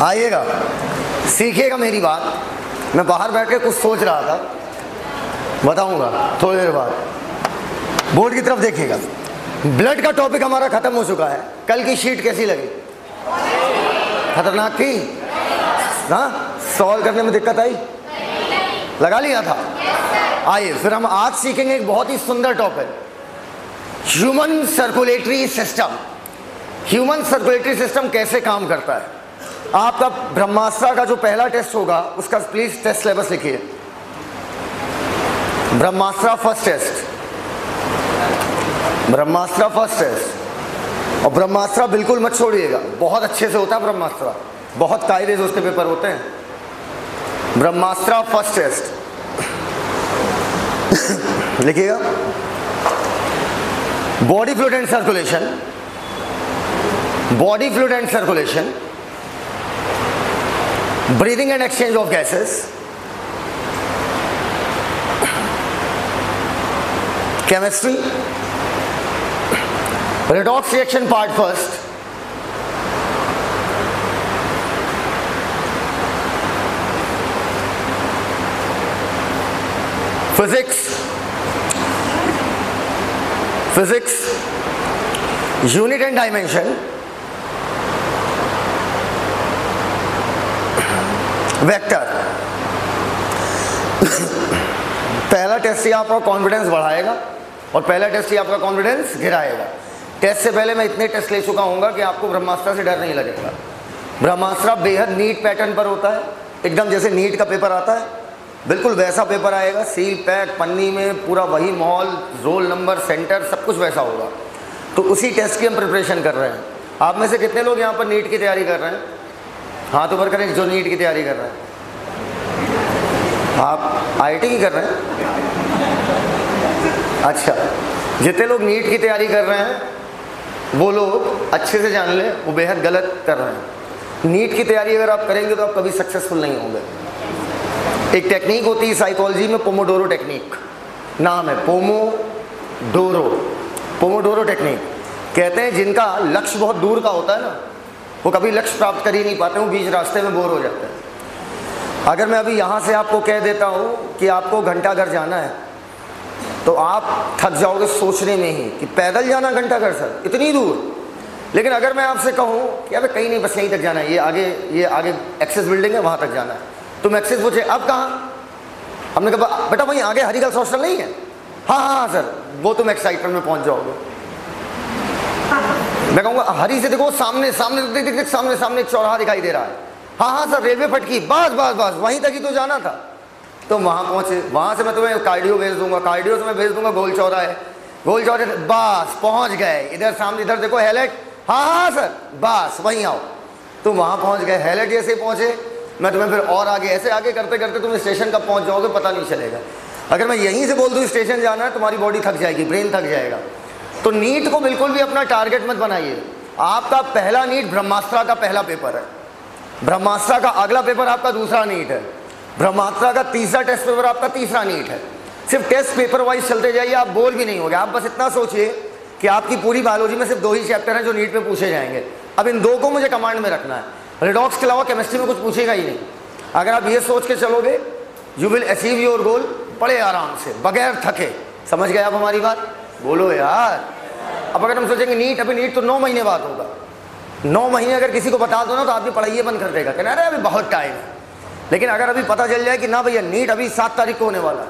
आइएगा, सीखिएगा मेरी बात। मैं बाहर बैठ के कुछ सोच रहा था, बताऊंगा थोड़ी देर बाद। बोर्ड की तरफ देखिएगा। ब्लड का टॉपिक हमारा खत्म हो चुका है। कल की शीट कैसी लगी? खतरनाक थी? हाँ, सॉल्व करने में दिक्कत आई? लगा लिया था? आइए फिर हम आज सीखेंगे एक बहुत ही सुंदर topic, human circulatory system. Human circulatory system कैसे काम करता है। आपका ब्रह्मास्त्र का जो पहला टेस्ट होगा उसका प्लीज टेस्ट सिलेबस लिखिए। ब्रह्मास्त्र फर्स्ट टेस्ट, ब्रह्मास्त्र फर्स्ट टेस्ट। और ब्रह्मास्त्र बिल्कुल मत छोड़िएगा, बहुत अच्छे से होता है ब्रह्मास्त्र, बहुत कायदे से उसके पेपर होते हैं। ब्रह्मास्त्र फर्स्ट टेस्ट लिखिएगा। Body fluid and circulation, body fluid and circulation, breathing and exchange of gases, chemistry, redox reaction part first, physics, unit and dimension, vector. पहला टेस्ट ही आपका कॉन्फिडेंस बढ़ाएगा और पहला टेस्ट ही आपका कॉन्फिडेंस गिराएगा। टेस्ट से पहले मैं इतने टेस्ट ले चुका हूँगा कि आपको ब्रह्मास्त्र से डर नहीं लगेगा। ब्रह्मास्त्र बेहद नीट पैटर्न पर होता है, एकदम जैसे नीट का पेपर आता है बिल्कुल वैसा पेपर आएगा। सील पैक, पन्नी में पूरा वही माहौल, रोल नंबर, सेंटर, सब कुछ वैसा होगा। तो उसी टेस्ट की हम प्रिपरेशन कर रहे हैं। आप में से कितने लोग यहाँ पर नीट की तैयारी कर रहे हैं? हाथ ऊपर करें जो नीट की तैयारी कर रहे हैं। आप आईटी की कर रहे हैं? अच्छा, जितने लोग नीट की तैयारी कर रहे हैं वो लोग अच्छे से जान लें वो बेहद गलत कर रहे हैं। नीट की तैयारी अगर आप करेंगे तो आप कभी सक्सेसफुल नहीं होंगे। एक टेक्निक होती है साइकोलॉजी में, पोमोडोरो टेक्निक नाम है, पोमोडोरो, पोमोडोरो टेक्निक। कहते हैं जिनका लक्ष्य बहुत दूर का होता है ना, वो कभी लक्ष्य प्राप्त कर ही नहीं पाते, वो बीच रास्ते में बोर हो जाते हैं। अगर मैं अभी यहाँ से आपको कह देता हूँ कि आपको घंटाघर जाना है तो आप थक जाओगे सोचने में ही कि पैदल जाना घंटाघर सर इतनी दूर। लेकिन अगर मैं आपसे कहूँ कि अबे कहीं नहीं, बस यहीं तक जाना है, ये आगे एक्सेस बिल्डिंग है वहाँ तक जाना है, तुम एक्सेस पूछे अब कहाँ? हमने कहा बेटा वहीं आगे हरी गर्ल्स हॉस्टल नहीं है। हाँ हाँ हाँ सर, वो तुम एक्साइटमेंट में पहुँच जाओगे। मैं कहूँगा हरी से देखो सामने सामने देख सामने सामने एक चौराहा दिखाई दे रहा है। हाँ हाँ सर रेलवे फटकी, बस बस बस वहीं तक ही तो जाना था। तो वहाँ पहुँचे, वहाँ से मैं तुम्हें कार्डियो भेज दूंगा, कार्डियो से मैं भेज दूंगा गोल चौराहे, गोल चौराहे बस पहुँच गए। इधर सामने इधर देखो हैलेट, हाँ हाँ सर बस वहीं आओ। तुम वहाँ पहुँच गए, हैलेट जैसे पहुँचे मैं तुम्हें फिर और आगे ऐसे आगे करते करते तुम स्टेशन कब पहुँच जाओगे पता नहीं चलेगा। अगर मैं यहीं से बोल दूँ स्टेशन जाना है, तुम्हारी बॉडी थक जाएगी, ब्रेन थक जाएगा। तो नीट को बिल्कुल भी अपना टारगेट मत बनाइए। आपका पहला नीट ब्रह्मास्त्र का पहला पेपर है, ब्रह्मास्त्र का अगला पेपर आपका दूसरा नीट है, ब्रह्मास्त्र का तीसरा टेस्ट पेपर आपका तीसरा नीट है। सिर्फ टेस्ट पेपर वाइज चलते जाइए, आप बोर भी नहीं होगे। आप बस इतना सोचिए कि आपकी पूरी बायोलॉजी में सिर्फ 2 ही चैप्टर हैं जो नीट में पूछे जाएंगे। अब इन 2 को मुझे कमांड में रखना है, रिडॉक्स के अलावा केमिस्ट्री में कुछ पूछेगा ही नहीं। अगर आप ये सोच के चलोगे you will achieve your goal बड़े आराम से बगैर थके। समझ गए आप हमारी बात? बोलो यार। अब अगर हम सोचेंगे नीट, अभी नीट तो 9 महीने बाद होगा, 9 महीने अगर किसी को बता दो ना तो आदमी पढ़ाई बंद कर देगा, कहना अरे अभी बहुत टाइम है। लेकिन अगर अभी पता चल जाए कि ना भैया नीट अभी 7 तारीख को होने वाला है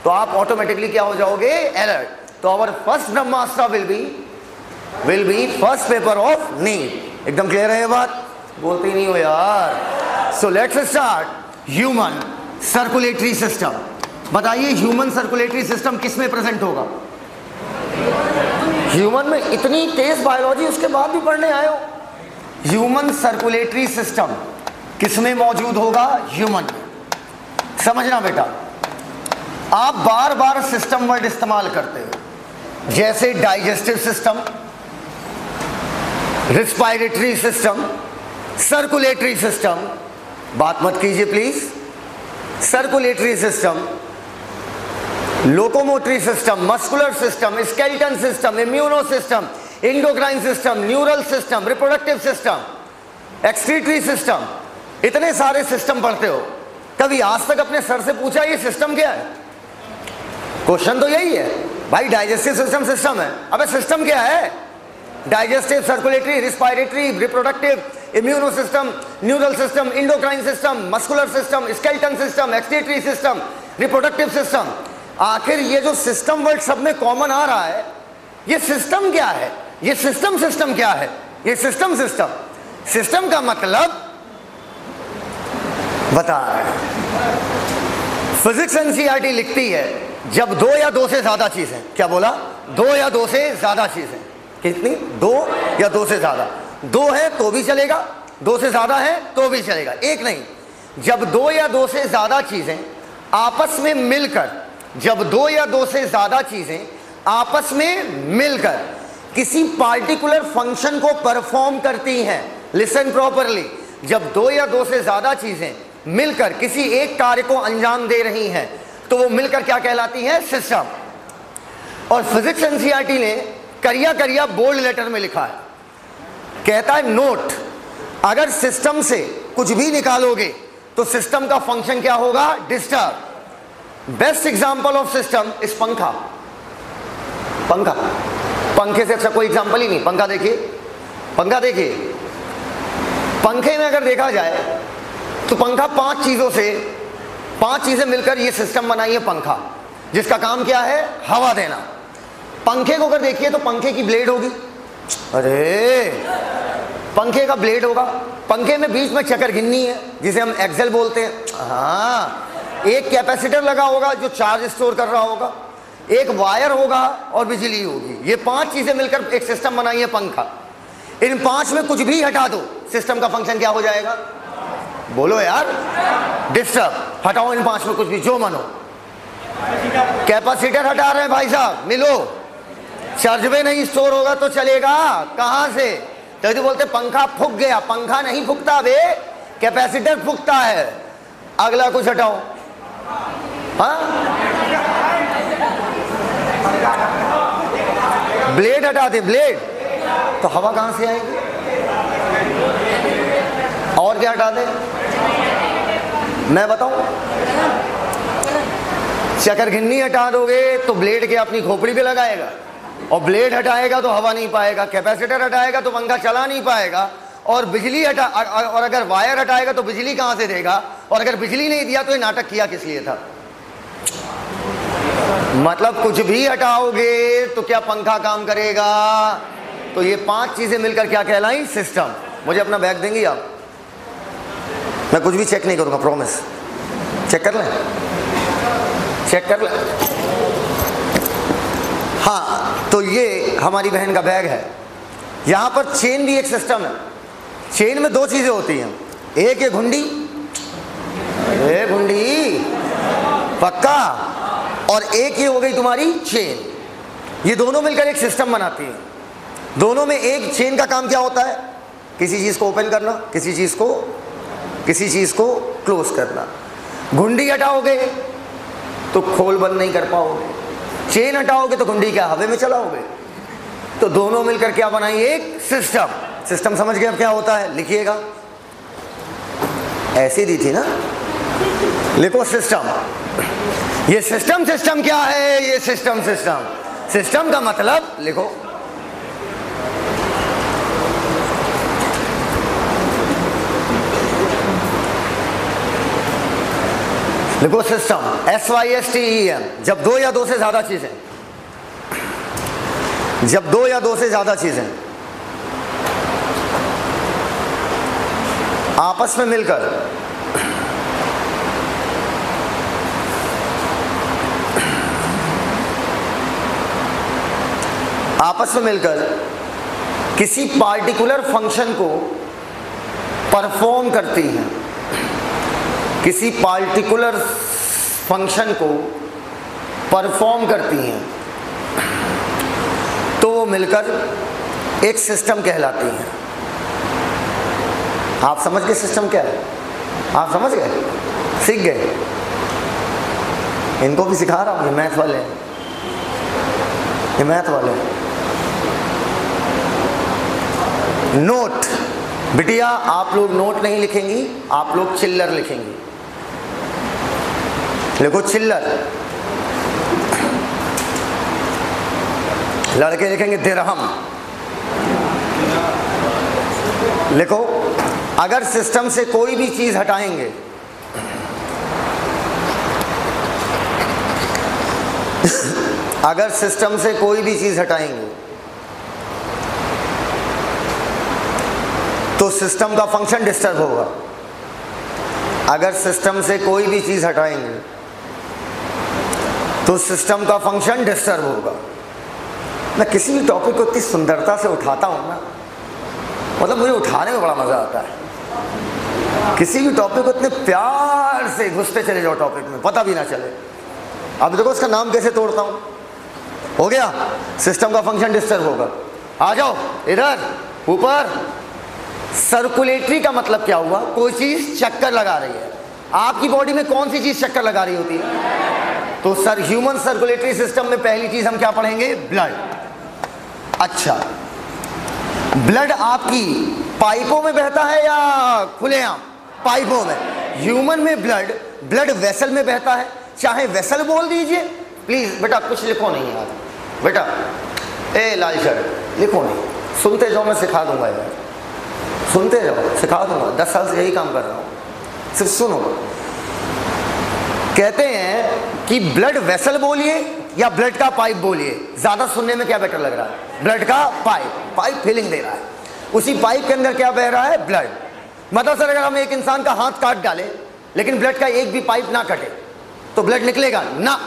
तो आप ऑटोमेटिकली क्या हो जाओगे? अलर्ट। तो आवर फर्स्ट ब्रह्मास्त्र will be first paper of NEET. एकदम क्लियर है ये बात? बोलते ही नहीं हो यार। So let's start human circulatory system. बताइए ह्यूमन सर्कुलेटरी सिस्टम किस में प्रेजेंट होगा? ह्यूमन में। इतनी तेज बायोलॉजी उसके बाद भी पढ़ने आए हो? ह्यूमन सर्कुलेटरी सिस्टम किस में मौजूद होगा? ह्यूमन में। समझना बेटा, आप बार बार सिस्टम वर्ड इस्तेमाल करते हो, जैसे digestive system, respiratory system, circulatory system. बात मत कीजिए please. Circulatory system, locomotory system, muscular system, skeleton system, immuno system, endocrine system, neural system, reproductive system, excretory system, इतने सारे सिस्टम पढ़ते हो, कभी आज तक अपने सर से पूछा ये सिस्टम क्या है? क्वेश्चन तो यही है भाई, डाइजेस्टिव सिस्टम सिस्टम है। अबे सिस्टम क्या है? Digestive, circulatory, respiratory, reproductive, immuno system, neural system, endocrine system, muscular system, skeleton system, excretory system, reproductive system. आखिर ये जो सिस्टम वर्ड सब में कॉमन आ रहा है, ये सिस्टम क्या है? ये सिस्टम क्या है? ये सिस्टम सिस्टम का मतलब बता रहा है। फिजिक्स एनसीईआरटी लिखती है जब दो या दो से ज्यादा चीजें, क्या बोला? दो या दो से ज्यादा चीजें। कितनी? दो या दो से ज्यादा। दो है तो भी चलेगा, दो से ज्यादा है तो भी चलेगा, एक नहीं। जब दो या दो से ज्यादा चीजें आपस में मिलकर, जब दो या दो से ज्यादा चीजें आपस में मिलकर किसी पार्टिकुलर फंक्शन को परफॉर्म करती हैं, लिसन प्रॉपरली, जब दो या दो से ज्यादा चीजें मिलकर किसी एक कार्य को अंजाम दे रही हैं तो वो मिलकर क्या कहलाती है? सिस्टम। और फिजिक्स एनसीईआरटी ने करिया बोल्ड लेटर में लिखा है, कहता है नोट, अगर सिस्टम से कुछ भी निकालोगे तो सिस्टम का फंक्शन क्या होगा? Disturb. Best example of system इस पंखा। पंखे से अच्छा कोई एग्जांपल ही नहीं। पंखा देखिए, पंखे में अगर देखा जाए तो पंखा पांच चीजें मिलकर ये सिस्टम बनाई है पंखा, जिसका काम क्या है? हवा देना। पंखे को अगर देखिए तो पंखे की ब्लेड होगी, अरे पंखे का ब्लेड होगा, पंखे में बीच में चक्कर गिन्नी है जिसे हम एक्सेल बोलते हैं, हाँ, एक कैपेसिटर लगा होगा जो चार्ज स्टोर कर रहा होगा, एक वायर होगा और बिजली होगी। ये पांच चीजें मिलकर एक सिस्टम बनाई है पंखा। इन पांच में कुछ भी हटा दो, सिस्टम का फंक्शन क्या हो जाएगा? बोलो यार, डिस्टर्ब। हटाओ इन पांच में कुछ भी, जो मनो। कैपेसिटर हटा रहे हैं भाई साहब, मिलो। चार्ज में नहीं स्टोर होगा तो चलेगा कहां से? तो बोलते पंखा फूक गया, पंखा नहीं फूकता बे, कैपेसिटर फूकता है। अगला कुछ हटाओ, हाँ, ब्लेड हटा दे, ब्लेड, तो हवा कहां से आएगी? और क्या हटा दे? मैं बताऊं, चक्करघिन्नी हटा दोगे तो ब्लेड के अपनी खोपड़ी पे लगाएगा, और ब्लेड हटाएगा तो हवा नहीं पाएगा, कैपेसिटर हटाएगा तो पंखा चला नहीं पाएगा, और बिजली और अगर वायर हटाएगा तो बिजली कहां से देगा? और अगर बिजली नहीं दिया तो ये नाटक किया किस लिए था? मतलब कुछ भी हटाओगे तो क्या पंखा काम करेगा? तो ये पांच चीजें मिलकर क्या कहलाई? सिस्टम। मुझे अपना बैग देंगी आप? मैं कुछ भी चेक नहीं करूंगा, प्रॉमिस। चेक कर लें, चेक कर लें। हाँ, तो ये हमारी बहन का बैग है। यहां पर चेन भी एक सिस्टम है। चेन में दो चीजें होती हैं, एक है घुंडी, अरे घुंडी पक्का, और एक ये हो गई तुम्हारी चेन। ये दोनों मिलकर एक सिस्टम बनाती है। दोनों में एक चेन का काम क्या होता है? किसी चीज को ओपन करना, किसी चीज को क्लोज करना। घुंडी हटाओगे तो खोल बंद नहीं कर पाओगे, चेन हटाओगे तो घुंडी क्या हवा में चलाओगे। तो दोनों मिलकर क्या बनाई? एक सिस्टम। सिस्टम समझ गए अब क्या होता है? लिखिएगा, ऐसी दी थी ना, लिखो सिस्टम। ये सिस्टम क्या है? ये सिस्टम का मतलब लिखो, सिस्टम, SYSTEM। जब दो या दो से ज्यादा चीजें आपस में मिलकर किसी पार्टिकुलर फंक्शन को परफॉर्म करती हैं, तो वो मिलकर एक सिस्टम कहलाती हैं। आप समझ गए सिस्टम क्या है? आप समझ गए, सीख गए? इनको भी सिखा रहा हूं, ये मैथ वाले हैं, नोट, बिटिया आप लोग नोट नहीं लिखेंगी, आप लोग चिल्लर लिखेंगी। लिखो चिल्लर। लड़के लिखेंगे दिरहम। लिखो, अगर सिस्टम से कोई भी चीज हटाएंगे अगर सिस्टम से कोई भी चीज हटाएंगे तो सिस्टम का फंक्शन डिस्टर्ब होगा। अगर सिस्टम से कोई भी चीज हटाएंगे तो सिस्टम का फंक्शन डिस्टर्ब होगा। मैं किसी भी टॉपिक को इतनी सुंदरता से उठाता हूं ना, मतलब मुझे उठाने में बड़ा मजा आता है। किसी भी टॉपिक को इतने प्यार से घुसते चले जाओ टॉपिक में, पता भी ना चले। अब देखो इसका नाम कैसे तोड़ता हूं। हो गया, सिस्टम का फंक्शन डिस्टर्ब होगा। आ जाओ इधर ऊपर। सर्कुलेटरी का मतलब क्या हुआ? कोई चीज चक्कर लगा रही है। आपकी बॉडी में कौन सी चीज चक्कर लगा रही होती है? तो सर ह्यूमन सर्कुलेटरी सिस्टम में पहली चीज हम क्या पढ़ेंगे? ब्लड। अच्छा, ब्लड आपकी पाइपों में बहता है या खुलेआम? पाइपों में। ह्यूमन में ब्लड वेसल में बहता है, चाहे वेसल बोल दीजिए। प्लीज बेटा कुछ लिखो नहीं यार, बेटा ए लाल शर्ट लिखो नहीं, सुनते जाओ, मैं सिखा दूंगा यार, सुनते जाओ, सिखा दूंगा। 10 साल से यही काम कर रहा हूं, सिर्फ सुनो। कहते हैं कि ब्लड वेसल बोलिए या ब्लड का पाइप बोलिए, ज्यादा सुनने में क्या बेटर लग रहा है? ब्लड का पाइप। पाइप फीलिंग दे रहा है, उसी पाइप के अंदर क्या बह रहा है? ब्लड। मतलब सर अगर हम एक इंसान का हाथ काट डाले लेकिन ब्लड का एक भी पाइप ना कटे तो ब्लड निकलेगा ना?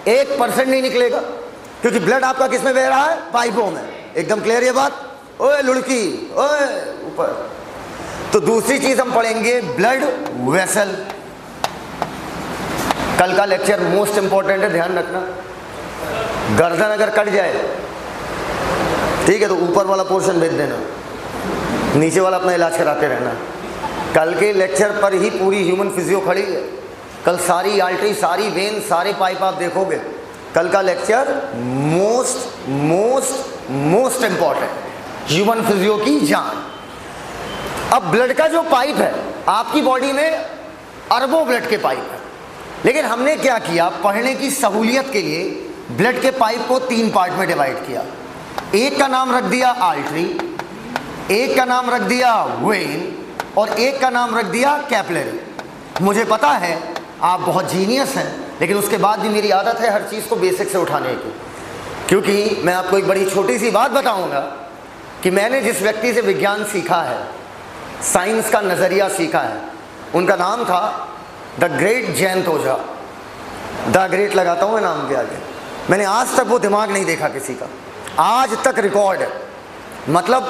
1% नहीं निकलेगा, क्योंकि ब्लड आपका किस में बह रहा है? पाइपों में। एकदम क्लियर ये बात? ओए लुड़की, ओए ऊपर। तो दूसरी चीज हम पढ़ेंगे ब्लड वेसल। कल का लेक्चर मोस्ट इंपॉर्टेंट है, ध्यान रखना। गर्दन अगर कट जाए, ठीक है, तो ऊपर वाला पोर्शन भेज देना, नीचे वाला अपना इलाज कराते रहना। कल के लेक्चर पर ही पूरी ह्यूमन फिजियो खड़ी है। कल सारी आर्टरी, सारी वेन, सारे पाइप आप देखोगे। कल का lecture most most most important, human physio की जान। अब ब्लड का जो पाइप है, आपकी बॉडी में अरबों ब्लड के पाइप है, लेकिन हमने क्या किया? पढ़ने की सहूलियत के लिए ब्लड के पाइप को 3 पार्ट में डिवाइड किया। एक का नाम रख दिया आर्टरी, एक का नाम रख दिया वेन, और एक का नाम रख दिया कैपिलरी। मुझे पता है आप बहुत जीनियस हैं, लेकिन उसके बाद भी मेरी आदत है हर चीज़ को बेसिक से उठाने की, क्योंकि मैं आपको एक बड़ी छोटी सी बात बताऊंगा कि मैंने जिस व्यक्ति से विज्ञान सीखा है, साइंस का नज़रिया सीखा है, उनका नाम था the great Jayant Ojha. The great लगाता हूँ मैं नाम के आगे। मैंने आज तक वो दिमाग नहीं देखा किसी का, आज तक रिकॉर्ड है। मतलब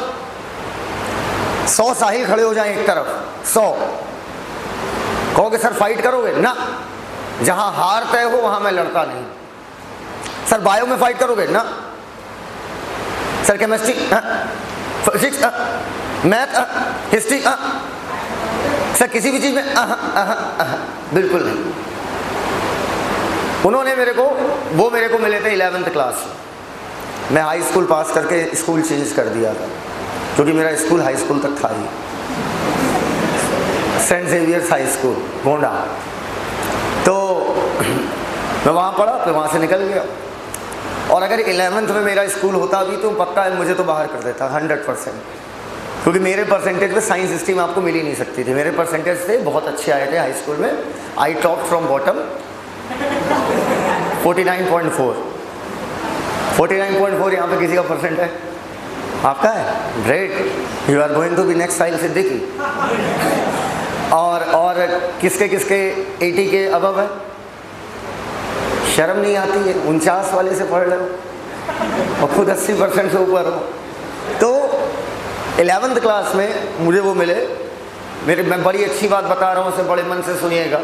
100 साहिल खड़े हो जाएं एक तरफ, 100 कहोगे सर फाइट करोगे ना? जहां हार तय हो वहां मैं लड़ता नहीं। सर बायो में फाइट करोगे ना? Sir chemistry, physics, math, history, sir किसी भी चीज में बिल्कुल नहीं। उन्होंने वो मेरे को मिले थे 11th क्लास में। मैं हाई स्कूल पास करके स्कूल चेंज कर दिया था, क्योंकि मेरा स्कूल हाई स्कूल तक था ही, saint Xavier's high school Gonda. तो मैं वहाँ पढ़ा, फिर वहाँ से निकल गया। और अगर 11th में मेरा स्कूल होता भी तो पक्का है मुझे तो बाहर कर देता 100%, क्योंकि मेरे परसेंटेज में साइंस स्ट्रीम आपको मिल ही नहीं सकती थी। मेरे परसेंटेज थे बहुत अच्छे आए थे हाई स्कूल में। आई टॉप फ्रॉम बॉटम 49.4। 49.4 यहाँ पे किसी का परसेंट है? आपका है? Great, you are going to be next Sahil Siddiqui. और किसके 80 के अबव है? शर्म नहीं आती है? 49 वाले से पढ़ रहे हो और खुद 80% से ऊपर हो। तो 11th क्लास में मुझे वो मिले। मैं बड़ी अच्छी बात बता रहा हूँ, उसे बड़े मन से सुनिएगा।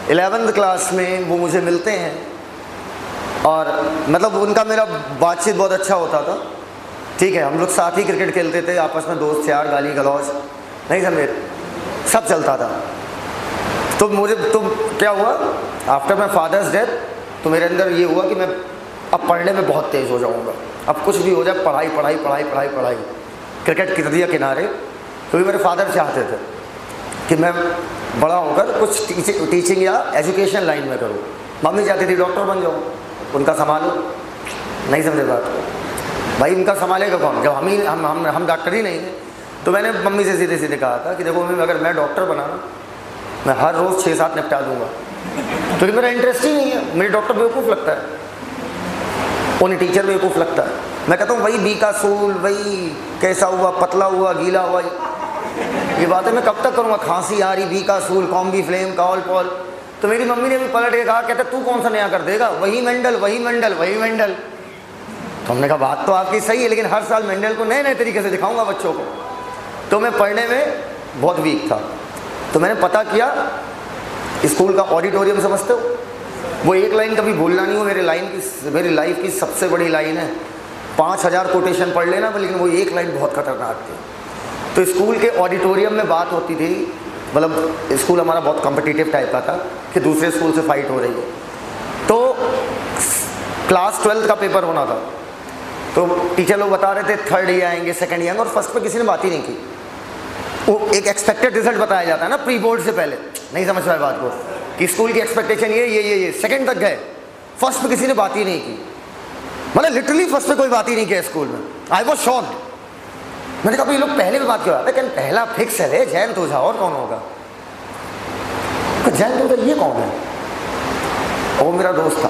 11th क्लास में वो मुझे मिलते हैं और मतलब उनका मेरा बातचीत बहुत अच्छा होता था। ठीक है, हम लोग साथ ही क्रिकेट खेलते थे, आपस में दोस्त यार, गाली गलौज नहीं समझे, सब चलता था। तो क्या हुआ, आफ्टर माई फादर्स डेथ, तो मेरे अंदर ये हुआ कि मैं अब पढ़ने में बहुत तेज़ हो जाऊँगा। अब कुछ भी हो जाए, पढ़ाई पढ़ाई पढ़ाई पढ़ाई पढ़ाई। क्रिकेट कर दिया किनारे, क्योंकि मेरे फादर चाहते थे कि मैं बड़ा होकर कुछ टीचिंग या एजुकेशन लाइन में करूँ। मम्मी चाहती थी डॉक्टर बन जाऊँ, उनका संभालो। नहीं समझे बात को भाई, उनका संभालेगा कौन जब हम डॉक्टर ही नहीं हैं। तो मैंने मम्मी से सीधे सीधे कहा था कि देखो मम्मी, अगर मैं डॉक्टर बना ना, मैं हर रोज़ 6-7 निपटा दूंगा, क्योंकि मेरा इंटरेस्ट ही नहीं है। मेरे डॉक्टर बेवकूफ़ लगता है, उन्हें टीचर बेवकूफ़ लगता है। मैं कहता हूँ वही बी का सूल, वही कैसा हुआ, पतला हुआ, गीला हुआ, ये बातें मैं कब तक करूँगा। खांसी आ रही, बी का सूल, कॉम्बी फ्लेम, कॉल पॉल। तो मेरी मम्मी ने भी पलट के कहा, कहते तू कौन सा नया कर देगा, वही मेंडल, वही मेंडल, वही मेंडल। तो हमने कहा बात तो आपकी सही है, लेकिन हर साल मेंडल को नए नए तरीके से दिखाऊंगा बच्चों को। तो मैं पढ़ने में बहुत वीक था, तो मैंने पता किया स्कूल का ऑडिटोरियम, समझते हो, वो एक लाइन कभी भूलना नहीं हो। मेरी लाइफ की सबसे बड़ी लाइन है। 5000 कोटेशन पढ़ लेना, लेकिन वो एक लाइन बहुत खतरनाक थी। तो स्कूल के ऑडिटोरियम में बात होती थी, मतलब स्कूल हमारा बहुत कॉम्पिटिटिव टाइप का था कि दूसरे स्कूल से फाइट हो रही है। तो क्लास 12 का पेपर होना था, तो टीचर लोग बता रहे थे 3rd ये आएंगे, 2nd ये आएंगे, और फर्स्ट पे किसी ने बात ही नहीं की। वो एक एक्सपेक्टेड रिजल्ट बताया जाता है ना प्री बोर्ड से पहले, नहीं समझ पाए बात को कि स्कूल की एक्सपेक्टेशन ये 2nd तक गए, फर्स्ट पे किसी ने बात ही नहीं की। मतलब लिटरली फर्स्ट पे कोई बात ही नहीं किया स्कूल में। I was shocked. मैंने कहा ये लोग पहले भी बात क्यों आते, कहते पहला फिक्स है जैन तोझा, और कौन होगा। जैन तोझा ये कौन है? वो मेरा दोस्त था,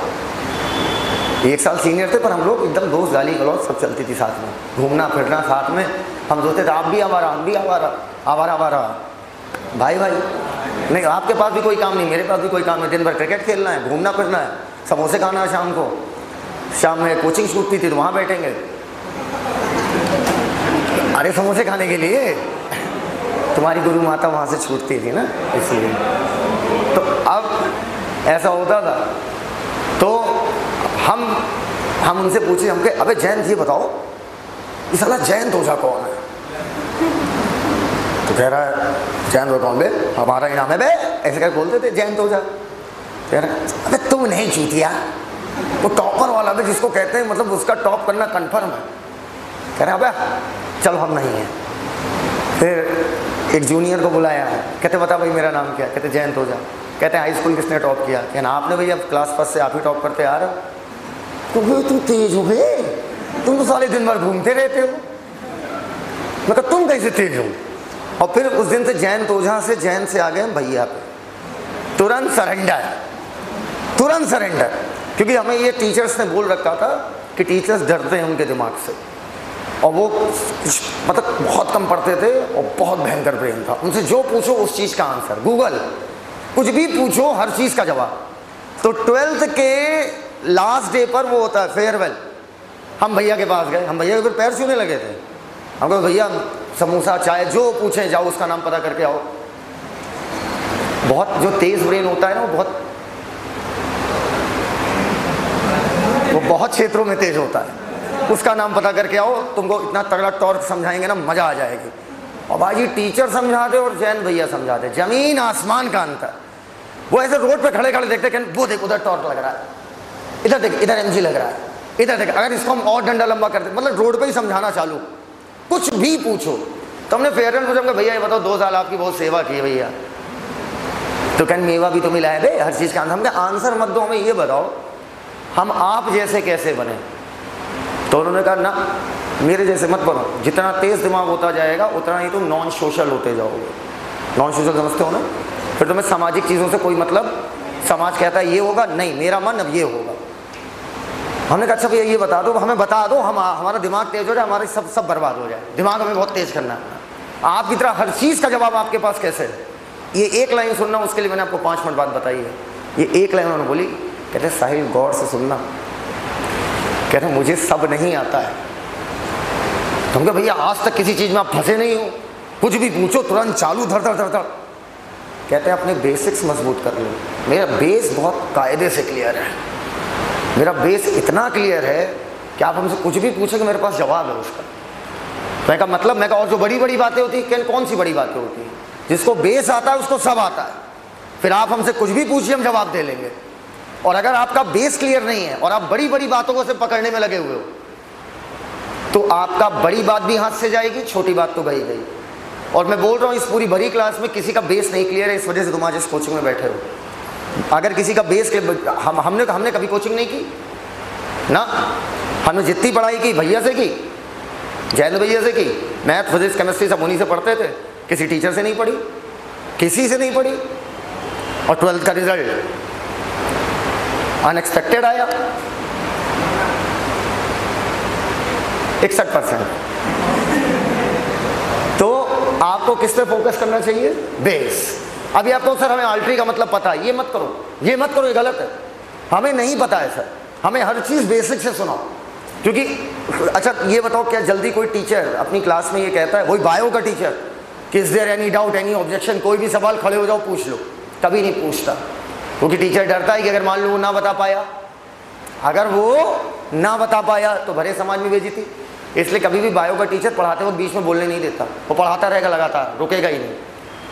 1 साल सीनियर थे, पर हम लोग एकदम दोस्त, गाली गलौज सब चलती थी साथ में, घूमना फिरना साथ में। हम सोचते थे आप भी आवारा, हम भी आवारा, आवारा भाई नहीं, आपके पास भी कोई काम नहीं, मेरे पास भी कोई काम नहीं, दिन भर क्रिकेट खेलना है, घूमना फिरना है, समोसे खाना है शाम को, शाम में कोचिंग छूटती थी तो वहाँ बैठेंगे, अरे समोसे खाने के लिए, तुम्हारी गुरु माता वहाँ से छूटती थी ना, इसलिए। तो अब ऐसा होता था, तो हम उनसे पूछे, हम कहे अबे जैन ये बताओ ये साला जैन तोझा कौन है? तो कह रहा है जैन तोझा कौन बे, हमारा इनाम है बे, ऐसे कर बोलते थे जैन तोझा। कह रहा है अबे तुम नहीं चूतिया, वो टॉपर वाला बे जिसको कहते हैं, मतलब उसका टॉप करना कन्फर्म है। कह रहे अबे चलो हम नहीं हैं। फिर एक जूनियर को बुलाया, कहते बता भाई मेरा नाम क्या? कहते जैन तोझा। कहते हैं हाई स्कूल किसने टॉप किया? कहना आपने भैया, क्लास फर्स्ट से आप ही टॉप करते आ रहे हो। तो तुम तेज हो बे, तुम तो सारे दिन भर घूमते रहते हो। मैं कहा तुम कैसे तेज हो? और फिर उस दिन से जैन तोझा से जैन से आ गए भैया पे, तुरंत सरेंडर। क्योंकि हमें ये टीचर्स ने बोल रखा था कि टीचर्स डरते हैं उनके दिमाग से, और वो मतलब बहुत कम पढ़ते थे और बहुत भयंकर ब्रेन था। उनसे जो पूछो उस चीज़ का आंसर, गूगल कुछ भी पूछो हर चीज़ का जवाब। तो 12th के लास्ट डे पर वो होता है फेयरवेल, हम भैया के पास गए, हम भैया के फिर पैर छूने लगे थे। हम कहे भैया समोसा चाय जो पूछें जाओ, उसका नाम पता करके आओ। बहुत जो तेज़ ब्रेन होता है ना, वो बहुत क्षेत्रों में तेज होता है, उसका नाम पता करके आओ, तुमको इतना तगड़ा टॉर्क समझाएंगे ना, मज़ा आ जाएगी। और भाई टीचर समझाते और जैन भैया समझाते, ज़मीन आसमान का अंतर। वो ऐसे रोड पे खड़े खड़े देखते, वो देख उधर टॉर्क लग रहा है, इधर देख इधर एमजी लग रहा है, इधर देख अगर इसको हम और डंडा लंबा करते, मतलब रोड पे ही समझाना चालू, कुछ भी पूछो। तो हमने फेयरवेल पूछा भैया ये बताओ 2 साल आपकी बहुत सेवा की भैया, तो कहने मेवा भी तो मिला है बे, हर चीज़ का आंसर। हमने आंसर मत दो, हमें ये बताओ हम आप जैसे कैसे बने। तो उन्होंने कहा ना मेरे जैसे मत बनो, जितना तेज़ दिमाग होता जाएगा उतना ही तुम नॉन सोशल होते जाओगे। नॉन सोशल समझते हो ना? फिर तुम्हें सामाजिक चीज़ों से कोई मतलब, समाज कहता है ये होगा, नहीं मेरा मन अब ये होगा। हमने कहा अच्छा भैया ये बता दो, हमें बता दो, हम हमारा दिमाग तेज हो जाए, हमारे सब बर्बाद हो जाए, दिमाग हमें बहुत तेज करना है। आपकी तरह हर चीज़ का जवाब आपके पास कैसे है? ये एक लाइन सुनना, उसके लिए मैंने आपको 5 मिनट बाद बताई है। ये एक लाइन उन्होंने बोली, कहते साहिल गौर से सुनना, कहते मुझे सब नहीं आता है। तुम कहे भैया आज तक किसी चीज़ में आप फंसे नहीं हो, कुछ भी पूछो तुरंत चालू धड़ धड़ धड़ धड़। कहते हैं अपने बेसिक्स मजबूत कर लो। मेरा बेस बहुत कायदे से क्लियर है, मेरा बेस इतना क्लियर है कि आप हमसे कुछ भी पूछोगे मेरे पास जवाब है उसका। मैं कहा मतलब, मैं कहा और जो बड़ी बड़ी बातें होती हैं, कौन सी बड़ी बातें होती हैं? जिसको बेस आता है उसको सब आता है, फिर आप हमसे कुछ भी पूछिए हम जवाब दे लेंगे। और अगर आपका बेस क्लियर नहीं है और आप बड़ी बड़ी बातों को से पकड़ने में लगे हुए हो, तो आपका बड़ी बात भी हाथ से जाएगी, छोटी बात तो गई गई। और मैं बोल रहा हूँ इस पूरी भरी क्लास में किसी का बेस नहीं क्लियर है, इस वजह से तुम आज इस कोचिंग में बैठे हो। अगर किसी का बेस हमने कभी कोचिंग नहीं की ना, हमने जितनी पढ़ाई की भैया से की, जैन भैया से की, मैथ फिजिक्स केमिस्ट्री सब उन्हीं से पढ़ते थे, किसी टीचर से नहीं पढ़ी, किसी से नहीं पढ़ी। और 12th का रिजल्ट अनएक्सपेक्टेड आया 61%। तो आपको किस पे फोकस करना चाहिए? बेस। अभी आप तो सर हमें आल्ट्री का मतलब पता है, ये मत करो, ये मत करो, ये गलत है। हमें नहीं पता है सर, हमें हर चीज़ बेसिक से सुनाओ। क्योंकि अच्छा ये बताओ, क्या जल्दी कोई टीचर अपनी क्लास में ये कहता है, वही बायो का टीचर, कि is there any doubt, any objection, कोई भी सवाल खड़े हो जाओ पूछ लो? कभी नहीं पूछता, क्योंकि टीचर डरता है कि अगर मान लो वो ना बता पाया, अगर वो ना बता पाया तो भरे समाज में बेइज्जती। इसलिए कभी भी बायो का टीचर पढ़ाते वक्त बीच में बोलने नहीं देता, वो पढ़ाता रहेगा लगातार, रुकेगा ही नहीं।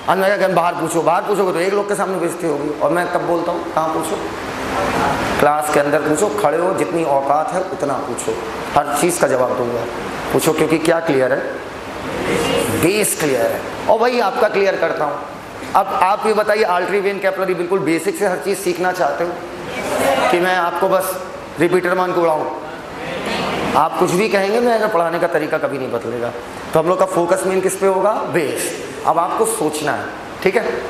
अगर बाहर पूछोगे तो एक लोग के सामने बेइज्जती होगी। और मैं कब बोलता हूँ कहाँ पूछो? क्लास के अंदर पूछो, खड़े हो, जितनी औकात है उतना पूछो, हर चीज़ का जवाब दूंगा। पूछो, क्योंकि क्या क्लियर है? बेस क्लियर है। और वही आपका क्लियर करता हूँ। अब आप ये बताइए, आल्ट्री वेन कैपलरी बिल्कुल बेसिक से हर चीज़ सीखना चाहते हो कि मैं आपको बस रिपीटर मान के उड़ाऊँ? आप कुछ भी कहेंगे, मैं अगर पढ़ाने का तरीका कभी नहीं बदलेगा। तो हम लोग का फोकस मेन किस पे होगा? बेस। अब आपको सोचना है, ठीक है?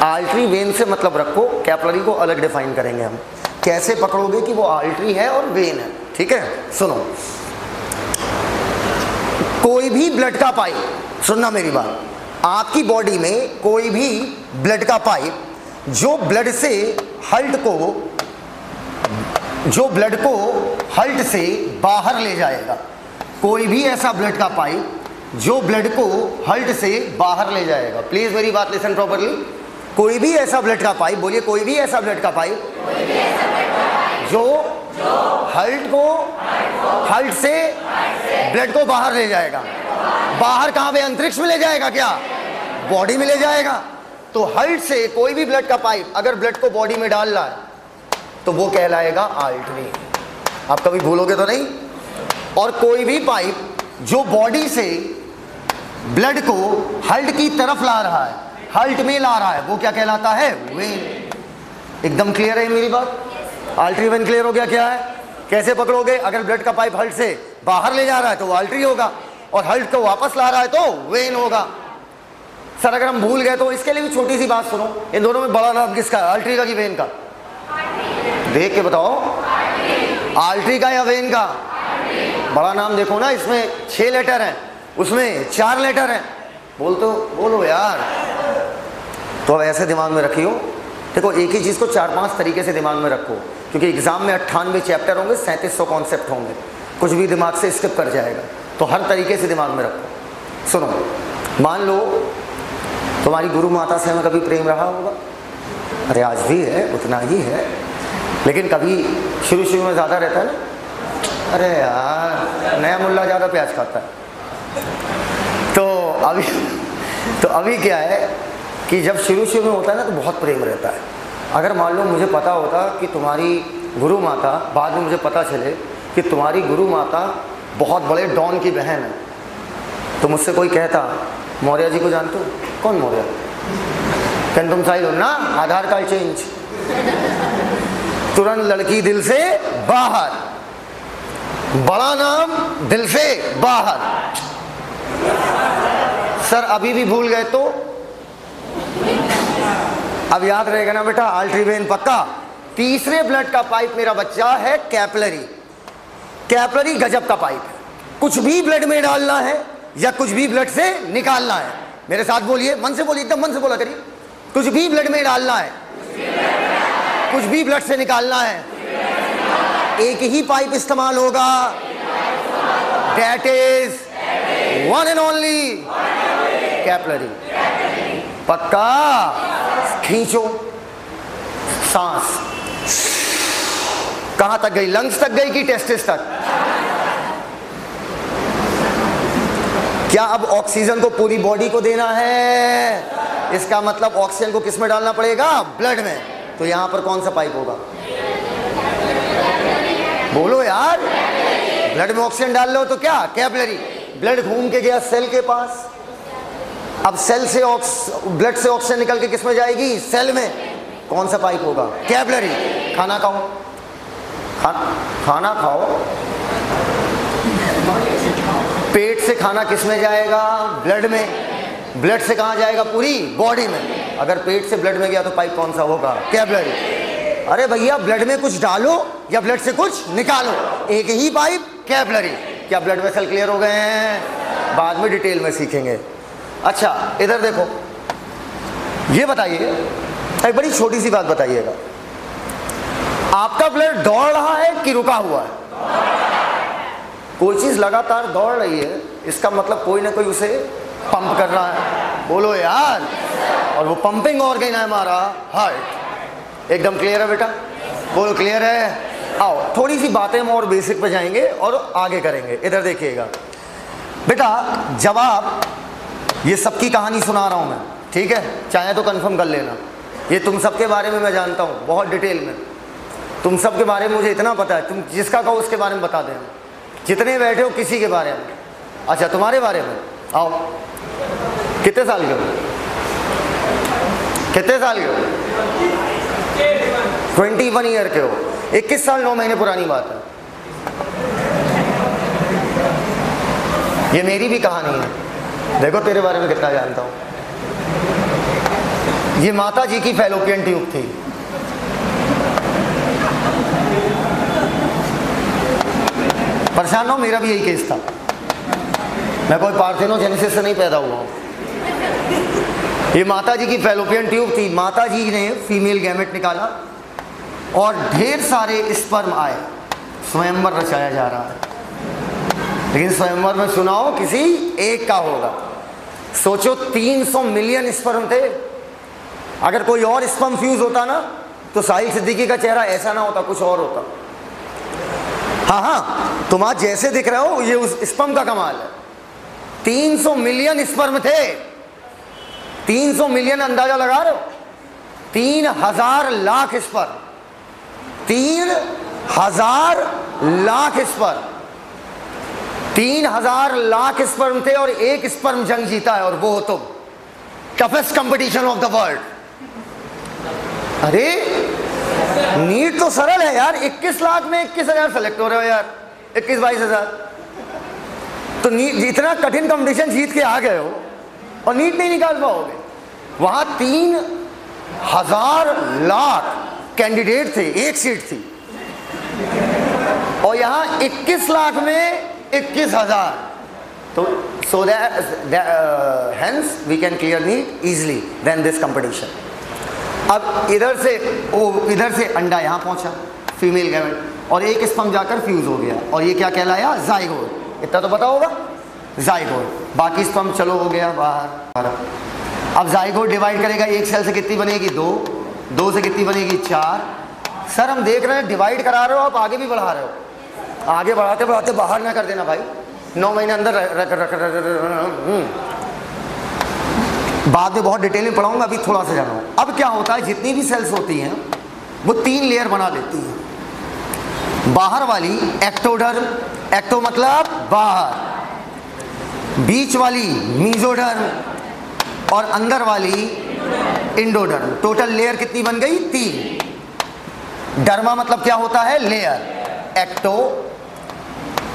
आल्ट्री वेन से मतलब रखो, कैपलरी को अलग डिफाइन करेंगे हम। कैसे पकड़ोगे कि वो आल्ट्री है और वेन है? ठीक है, सुनो। कोई भी ब्लड का पाइप, सुनना मेरी बात, आपकी बॉडी में कोई भी ब्लड का पाइप जो ब्लड को हल्ट से बाहर ले जाएगा, कोई भी ऐसा ब्लड का पाइप जो ब्लड को हल्ट से बाहर ले जाएगा। प्लीज मेरी बात लिसन प्रॉपरली। कोई भी ऐसा ब्लड का पाइप, बोलिए, कोई भी ऐसा ब्लड का पाइप जो हल्ट से ब्लड को बाहर ले जाएगा। बाहर कहां पे? अंतरिक्ष में ले जाएगा क्या? बॉडी में ले जाएगा। तो हल्ट से कोई भी ब्लड का पाइप अगर ब्लड को बॉडी में डाल रहा है तो वो कहलाएगा आल्ट्री। आप कभी भूलोगे तो नहीं? और कोई भी पाइप जो बॉडी से ब्लड को हल्ट की तरफ ला रहा है, हल्ट में ला रहा है, वो क्या कहलाता है? वेन। एकदम क्लियर है मेरी बात? आल्ट्री वेन क्लियर हो गया क्या है? कैसे पकड़ोगे? अगर ब्लड का पाइप हल्ट से बाहर ले जा रहा है तो वो आल्ट्री होगा, और हल्ट को वापस ला रहा है तो वेन होगा। सर अगर हम भूल गए तो इसके लिए भी छोटी सी बात सुनो, इन दोनों में बड़ा नाम किसका है? आल्ट्री का कि वेन का? देख के बताओ, आल्ट्री का या वेन का? बड़ा नाम देखो ना, इसमें 6 लेटर हैं, उसमें 4 लेटर हैं। बोलो यार। तो अब ऐसे दिमाग में रखियो, देखो एक ही चीज़ को 4-5 तरीके से दिमाग में रखो, क्योंकि एग्जाम में 98 चैप्टर होंगे, 3700 कॉन्सेप्ट होंगे, कुछ भी दिमाग से स्किप कर जाएगा। तो हर तरीके से दिमाग में रखो। सुनो, मान लो तुम्हारी गुरु माता से हमें कभी प्रेम रहा होगा, अरे आज भी है, उतना ही है, लेकिन कभी शुरू में ज़्यादा रहता है ना, अरे यार नया मुल्ला ज़्यादा प्याज खाता है। तो अभी क्या है कि जब शुरू में होता है ना तो बहुत प्रेम रहता है। अगर मान लो मुझे पता होता कि तुम्हारी गुरु माता, बाद में मुझे पता चले कि तुम्हारी गुरु माता बहुत बड़े डॉन की बहन है, तो मुझसे कोई कहता, मौर्य जी को जानते हो? कौन मौर्य? कहते तुम साहिल हो ना, आधार कार्ड चेंज, तुरंत लड़की दिल से बाहर, बड़ा नाम दिल से बाहर। सर अभी भी भूल गए तो अब याद रहेगा ना बेटा, आल्ट्री वेन पक्का। तीसरे ब्लड का पाइप मेरा बच्चा है कैपलरी। कैपलरी गजब का पाइप है, कुछ भी ब्लड में डालना है या कुछ भी ब्लड से निकालना है। मेरे साथ बोलिए, मन से बोलिए, एकदम मन से बोला करिए। कुछ भी ब्लड में डालना है, कुछ भी ब्लड से निकालना है, एक ही पाइप इस्तेमाल होगा, that is one and only capillary. पक्का? खींचो सांस, कहां तक गई? लंग्स तक गई कि टेस्टिस तक? क्या अब ऑक्सीजन को पूरी बॉडी को देना है? इसका मतलब ऑक्सीजन को किस में डालना पड़ेगा? ब्लड में। तो यहां पर कौन सा पाइप होगा? बोलो यार। ब्लड में ऑक्सीजन डाल लो तो क्या? कैपलरी। ब्लड घूम के गया सेल के पास, अब सेल से ब्लड से ऑक्सीजन निकल के किस में जाएगी? सेल में। कौन सा पाइप होगा? कैपिलरी। खाना खाओ, खाना खाओ, पेट से खाना किस में जाएगा? ब्लड में। ब्लड से कहाँ जाएगा? पूरी बॉडी में। अगर पेट से ब्लड में गया तो पाइप कौन सा होगा? कैपिलरी। अरे भैया ब्लड में कुछ डालो या ब्लड से कुछ निकालो, एक ही पाइप, कैपिलरी। क्या ब्लड वेसल क्लियर हो गए हैं? बाद में डिटेल में सीखेंगे। अच्छा इधर देखो, ये बताइए, एक बड़ी छोटी सी बात बताइएगा, आपका ब्लड दौड़ रहा है कि रुका हुआ है? कोई चीज लगातार दौड़ रही है, इसका मतलब कोई ना कोई उसे पंप कर रहा है। बोलो यार। और वो पंपिंग ऑर्गन है हमारा हार्ट। एकदम क्लियर है बेटा? बोलो क्लियर है? आओ थोड़ी सी बातें हम और बेसिक पे जाएंगे और आगे करेंगे। इधर देखिएगा बेटा, जवाब ये सबकी कहानी सुना रहा हूं मैं, ठीक है? चाहे तो कंफर्म कर लेना। ये तुम सबके बारे में मैं जानता हूं बहुत डिटेल में, तुम सबके बारे में मुझे इतना पता है, तुम जिसका कहो उसके बारे में बता देना, जितने बैठे हो किसी के बारे में। अच्छा तुम्हारे बारे में आओ, कितने साल के हो? कितने साल के हो? 21 ईयर के हो। 21 साल 9 महीने पुरानी बात है। ये मेरी भी कहानी है, देखो तेरे बारे में कितना जानता हूं। ये माता जी की फैलोपियन ट्यूब थी। परेशान हो, मेरा भी यही केस था। मैं कोई पार्थेनोजेनेसिस से नहीं पैदा हुआ हूं। ये माता जी की फैलोपियन ट्यूब थी। माता जी ने फीमेल गैमेट निकाला और ढेर सारे स्पर्म आए। स्वयंवर रचाया जा रहा है, लेकिन स्वयंवर में सुनाओ किसी एक का होगा। सोचो 300 मिलियन स्पर्म थे। अगर कोई और स्पर्म फ्यूज होता ना तो साहिल सिद्दीकी का चेहरा ऐसा ना होता, कुछ और होता। हाँ हाँ, तुम आज जैसे दिख रहे हो ये उस स्पर्म का कमाल है। 300 मिलियन स्पर्म थे। 300 मिलियन अंदाजा लगा रहे हो? 3000 lakh sperm. 3000 lakh sperm. 3000 lakh sperm थे और एक स्पर्म जंग जीता है, और वो हो तुम। Toughest competition of the world. अरे नीट तो सरल है यार, 21 लाख में 21,000 सेलेक्ट हो रहे हो यार, 21-22 हजार। तो नीट इतना कठिन कंपटीशन जीत के आ गए हो और नीट नहीं निकाल पाओगे? वहां 3000 लाख कैंडिडेट थे, एक सीट थी, और यहां 21 लाख में 21,000। तो so that hence we can clear NEET easily than this competition. अब इधर से अंडा यहाँ पहुंचा, फीमेल गैमेट, और एक स्पर्म जाकर फ्यूज हो गया, और ये क्या कहलाया? जाइगोट। इतना तो पता होगा, जाइगोट। बाकी स्पर्म चलो हो गया बाहर। अब जाइगोट डिवाइड करेगा, एक सेल से कितनी बनेगी? 2 से कितनी बनेगी? 4। सर हम देख रहे हैं डिवाइड करा रहे हो, आप आगे भी बढ़ा रहे हो। आगे बढ़ाते बढ़ाते बाहर ना कर देना भाई, 9 महीने अंदर बाद में बहुत डिटेल में पढ़ाऊंगा, अभी थोड़ा सा जाना। अब क्या होता है, जितनी भी सेल्स होती हैं वो 3 लेयर बना लेती हैं। बाहर वाली एक्टोडर्म, एक्टो मतलब बाहर, बीच वाली मीजोडर्म, और अंदर वाली इंडोडर्म। टोटल लेयर कितनी बन गई? 3। डर्मा मतलब क्या होता है? लेयर। Ecto,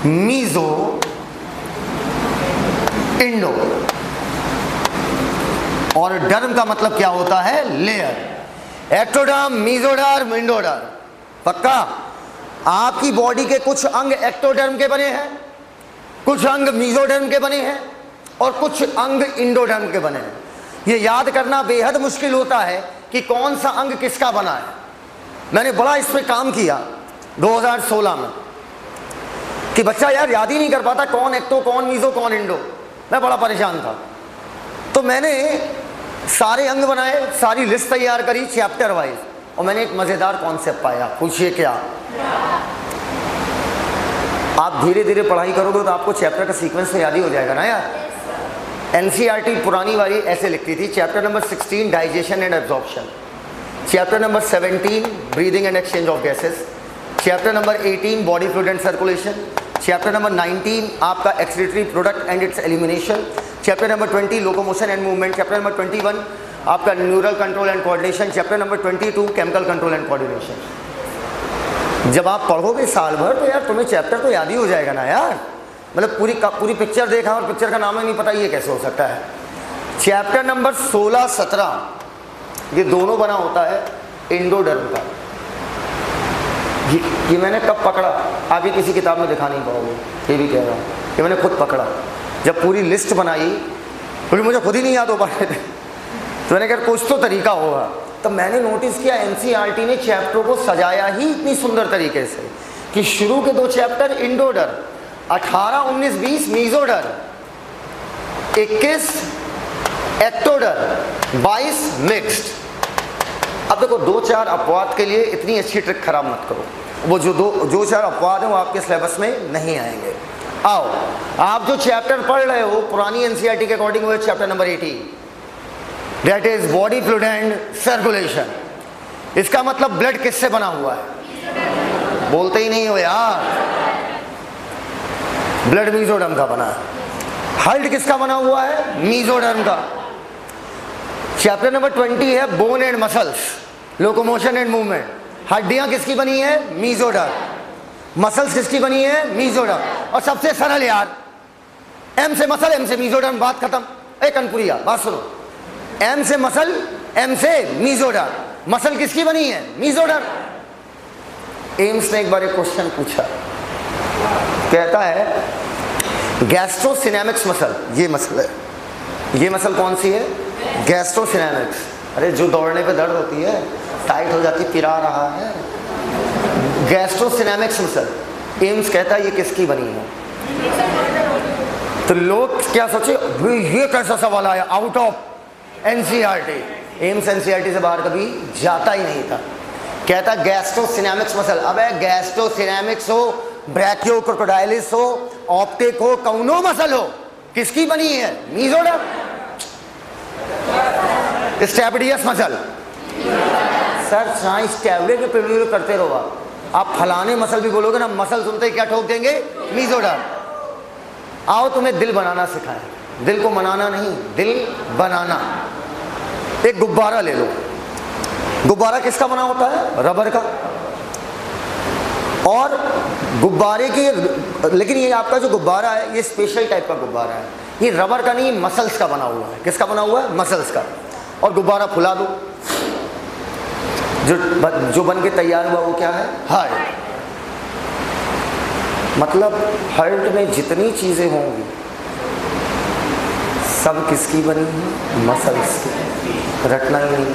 meso, endo. और डर्म का मतलब क्या होता है? लेयर। Ectoderm, mesoderm, endoderm. पक्का? आपकी बॉडी के कुछ अंग एक्टोडर्म के बने हैं, कुछ अंग मीजोडर्म के बने हैं, और कुछ अंग इंडोडर्म के बने हैं। ये याद करना बेहद मुश्किल होता है कि कौन सा अंग किसका बना है। मैंने बड़ा इस पर काम किया 2016 में, कि बच्चा यार याद ही नहीं कर पाता कौन एक्टो, कौन मीजो, कौन इंडो। मैं बड़ा परेशान था। तो मैंने सारे अंग बनाए, सारी लिस्ट तैयार करी चैप्टर वाइज, और मैंने एक मजेदार कॉन्सेप्ट पाया। पूछिए क्या? आप धीरे धीरे पढ़ाई करोगे तो आपको चैप्टर का सीक्वेंस तो याद ही हो जाएगा ना यार। एनसीईआरटी पुरानी वाली ऐसे लिखती थी, chapter number 16 digestion and absorption, chapter number 17 breathing and exchange of gases, chapter number 18 body fluid and circulation, chapter number 19 आपका excretory product and it's elimination, chapter number 20 locomotion and movement, chapter number 21 आपका neural control and coordination, chapter number 22 chemical control and coordination. जब आप पढ़ोगे साल भर तो यार तुम्हें चैप्टर तो याद ही हो जाएगा ना यार। मतलब पूरी पिक्चर देखा और पिक्चर का नाम ही नहीं पता, ये कैसे हो सकता है। चैप्टर नंबर 16-17 ये दोनों बना होता है एंडोडर्म का। ये मैंने कब पकड़ा आप ये किसी किताब में दिखा नहीं पाओगे, ये भी कह रहा हूँ, ये मैंने खुद पकड़ा। जब पूरी लिस्ट बनाई क्योंकि मुझे खुद ही नहीं याद हो पा रहे थे, तो मैंने कहा कुछ तो तरीका होगा। तो मैंने नोटिस किया एनसीईआरटी ने चैप्टरों को सजाया ही इतनी सुंदर तरीके से कि शुरू के 2 chapter endoderm, 18, 19, 20 mesoderm, 21 ectoderm, 22 mixed. अब देखो 2-4 अपवाद के लिए इतनी अच्छी ट्रिक खराब मत करो, वो जो 4 अपवाद हैं वो आपके सिलेबस में नहीं आएंगे। आओ आप जो चैप्टर पढ़ रहे हो पुरानी एनसीईआरटी के अकॉर्डिंग वो chapter number 18, that is body fluid and circulation. इसका मतलब ब्लड किससे बना हुआ है, बोलते ही नहीं हो यार। ब्लड मीजोडर्म का बना है। हार्ट किसका बना हुआ है, मीजोडर्म का। चैप्टर नंबर 20 है bone and muscles, locomotion and movement. हड्डियां किसकी बनी है, मीजोडर्म। मसल्स किसकी बनी है, मीजोडर्म। और सबसे सरल यार, एम से मसल एम से मीजोडर्म, बात खत्म। एक कनपुरिया बात सुनो, एम से मसल एम से मीजोडर्म। मसल किसकी बनी है, मीजोडर्म। एम्स ने एक बार एक क्वेश्चन पूछा, कहता है गैस्ट्रोसिनेमिक्स मसल, ये मसल है, ये मसल कौन सी है, गैस्ट्रोसिनेमिक्स। अरे जो दौड़ने पे दर्द होती है, टाइट हो जाती, पिरा रहा है, गैस्ट्रोसिनेमिक्स मसल। एम्स कहता है ये किसकी बनी है। तो लोग क्या सोचे, ये कैसा सवाल आया out of NCERT. AIIMS NCERT से बाहर कभी जाता ही नहीं था। कहता गैस्ट्रोसिनेमिक्स मसल। अबे गैस्ट्रोसिनेमिक्स हो, ब्रैकियो क्रोकोडाइलिस हो, ऑप्टिक हो, कौनो मसल हो, किसकी बनी है, मीजोडर्म। स्टैबिडियस मसल, सर साइंस टैबलेट में प्रिव्यू करते रहो आप फलाने मसल भी बोलोगे ना, मसल सुनते ही क्या ठोक देंगे, मीजोडर्म। आओ तुम्हें दिल बनाना सिखाएं, दिल को मनाना नहीं, दिल बनाना। एक गुब्बारा ले लो, गुब्बारा किसका बना होता है, रबर का। और गुब्बारे की, लेकिन ये आपका जो गुब्बारा है ये स्पेशल टाइप का गुब्बारा है, ये रबर का नहीं, मसल्स का बना हुआ है। किसका बना हुआ है, मसल्स का। और गुब्बारा फुला दो, जो बन के तैयार हुआ वो क्या है, हार्ट। मतलब हार्ट में जितनी चीजें होंगी सब किसकी बनी है, मसल्स की। रटना ही नहीं।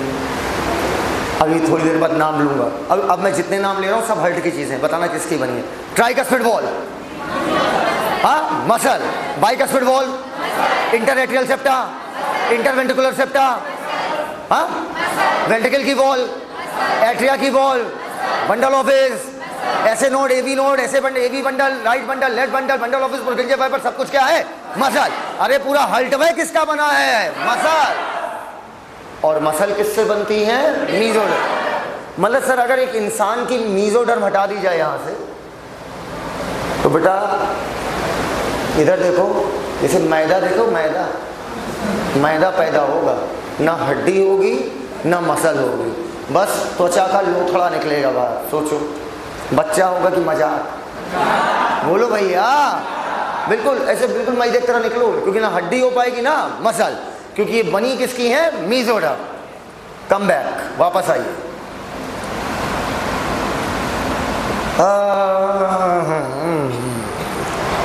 अभी थोड़ी देर बाद नाम लूंगा, अब मैं जितने नाम ले रहा हूँ सब हार्ट की चीजें, बताना किसकी बनी है। ट्राइकस्पिड वॉल, हाँ muscle. Bicuspid wall, interatrial septa, interventricular septa, हाँ वेंट्रिकल की वॉल, एट्रिया की wall, bundle of His, SA node, AV node, SA bundle, AV bundle, right bundle, left bundle, bundle of His, Purkinje fibre, सब कुछ क्या है, muscle. अरे पूरा हल्टवे किसका बना है, मसल। और मसल किससे बनती है, मीजोडर्म। मतलब सर अगर एक इंसान की मीजोडर्म हटा दी जाए यहाँ से, तो बेटा इधर देखो, जैसे मैदा देखो, मैदा पैदा होगा, ना हड्डी होगी ना मसल होगी, बस त्वचा का लोथड़ा निकलेगा बाहर। सोचो बच्चा होगा कि मजाक, बोलो भैया। बिल्कुल ऐसे, बिल्कुल मैदे की तरह निकलो, क्योंकि ना हड्डी हो पाएगी ना मसल, क्योंकि ये बनी किसकी है, मीजोडर्म। कम बैक, वापस आइए।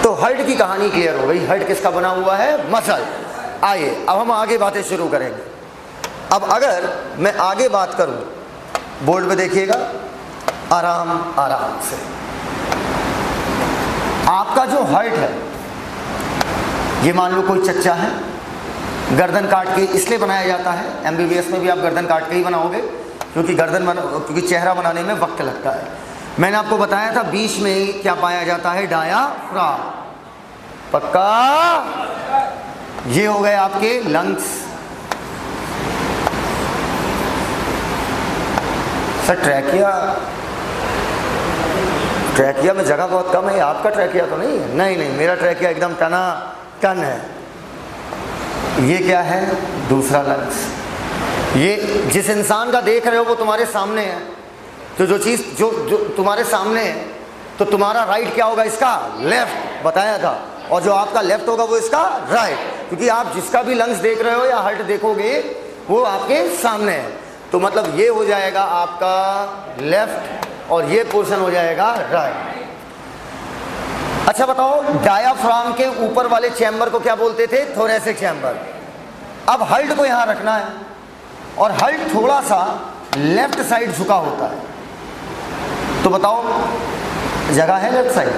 तो हार्ट की कहानी क्लियर हो गई, हार्ट किसका बना हुआ है, मसल। आइए अब हम आगे बातें शुरू करेंगे। अब अगर मैं आगे बात करूं, बोर्ड पे देखिएगा, आराम आराम से। आपका जो हार्ट है, ये मान लो कोई चच्चा है, गर्दन काट के इसलिए बनाया जाता है, एमबीबीएस में भी आप गर्दन काट के ही बनाओगे, क्योंकि क्योंकि चेहरा बनाने में वक्त लगता है। मैंने आपको बताया था बीच में ही क्या पाया जाता है, डायाफ्राम। पक्का? ये हो गए आपके लंग्स। सर ट्रैकिया में जगह बहुत कम है, आपका ट्रैकिया तो नहीं है? नहीं, मेरा ट्रैकिया एकदम टना टन है। ये क्या है? दूसरा लंग्स। ये जिस इंसान का देख रहे हो वो तुम्हारे सामने है, तो जो चीज़ जो तुम्हारे सामने है, तो तुम्हारा राइट क्या होगा? इसका लेफ्ट बताया था, और जो आपका लेफ्ट होगा वो इसका राइट, क्योंकि आप जिसका भी लंग्स देख रहे हो या हार्ट देखोगे वो आपके सामने है। तो मतलब ये हो जाएगा आपका लेफ्ट और ये पोर्शन हो जाएगा राइट। अच्छा बताओ, डायाफ्राम के ऊपर वाले चैम्बर को क्या बोलते थे? Thoracic chamber. अब हार्ट को यहां रखना है और हार्ट थोड़ा सा लेफ्ट साइड झुका होता है, तो बताओ जगह है लेफ्ट साइड?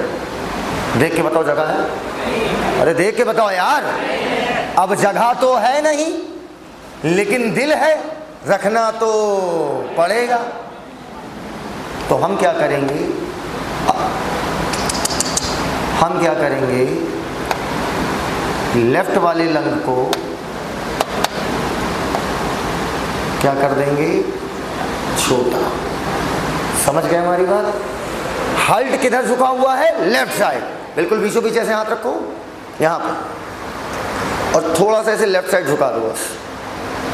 देख के बताओ जगह है? अरे देख के बताओ यार। अब जगह तो है नहीं, लेकिन दिल है, रखना तो पड़ेगा। तो हम क्या करेंगे? हम क्या करेंगे? लेफ्ट वाले लंग को क्या कर देंगे? छोटा। समझ गए हमारी बात? हार्ट किधर झुका हुआ है? Left side. बिल्कुल बीचों बीच ऐसे हाथ रखो यहां पर और थोड़ा सा ऐसे लेफ्ट साइड झुका दो बस।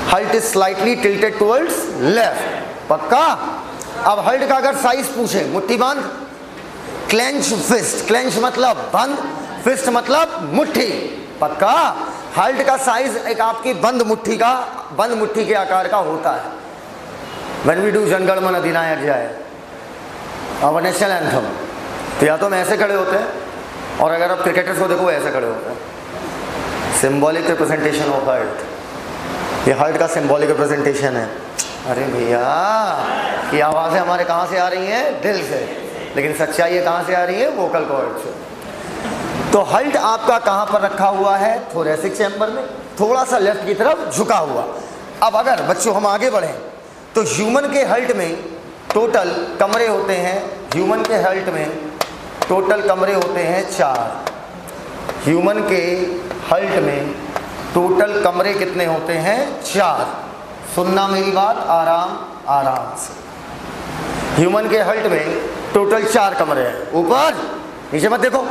Heart is slightly tilted towards left. पक्का? अब हार्ट का अगर साइज पूछे, मुट्ठी बंद, क्लेंच फिस्ट। क्लेंच मतलब बंद, फिस्ट मतलब मुट्ठी। पक्का? हार्ट का साइज एक आपकी बंद मुट्ठी के आकार का होता है। When we do जनगण मन अधिनायक जय, और नेशनल एंथम, तो या तो हम ऐसे खड़े होते हैं, और अगर आप क्रिकेटर्स को देखो ऐसे खड़े होते हैं। Symbolic representation of heart. ये हार्ट का सिंबॉलिक रिप्रेजेंटेशन है। अरे भैया, ये आवाज़ें हमारे कहाँ से आ रही हैं? दिल से। लेकिन सच्चाई ये कहाँ से आ रही है? वोकल कॉर्ड से। तो हार्ट आपका कहाँ पर रखा हुआ है? थोरेसिक चैम्बर में, थोड़ा सा लेफ्ट की तरफ झुका हुआ। अब अगर बच्चों हम आगे बढ़ें तो ह्यूमन के हार्ट में टोटल कमरे होते हैं। ह्यूमन के हार्ट में टोटल कमरे होते हैं 4। ह्यूमन के हार्ट में टोटल कमरे कितने होते हैं? 4। सुनना मेरी बात आराम आराम से। ह्यूमन के हार्ट में टोटल 4 कमरे हैं। ऊपर नीचे मत देखो।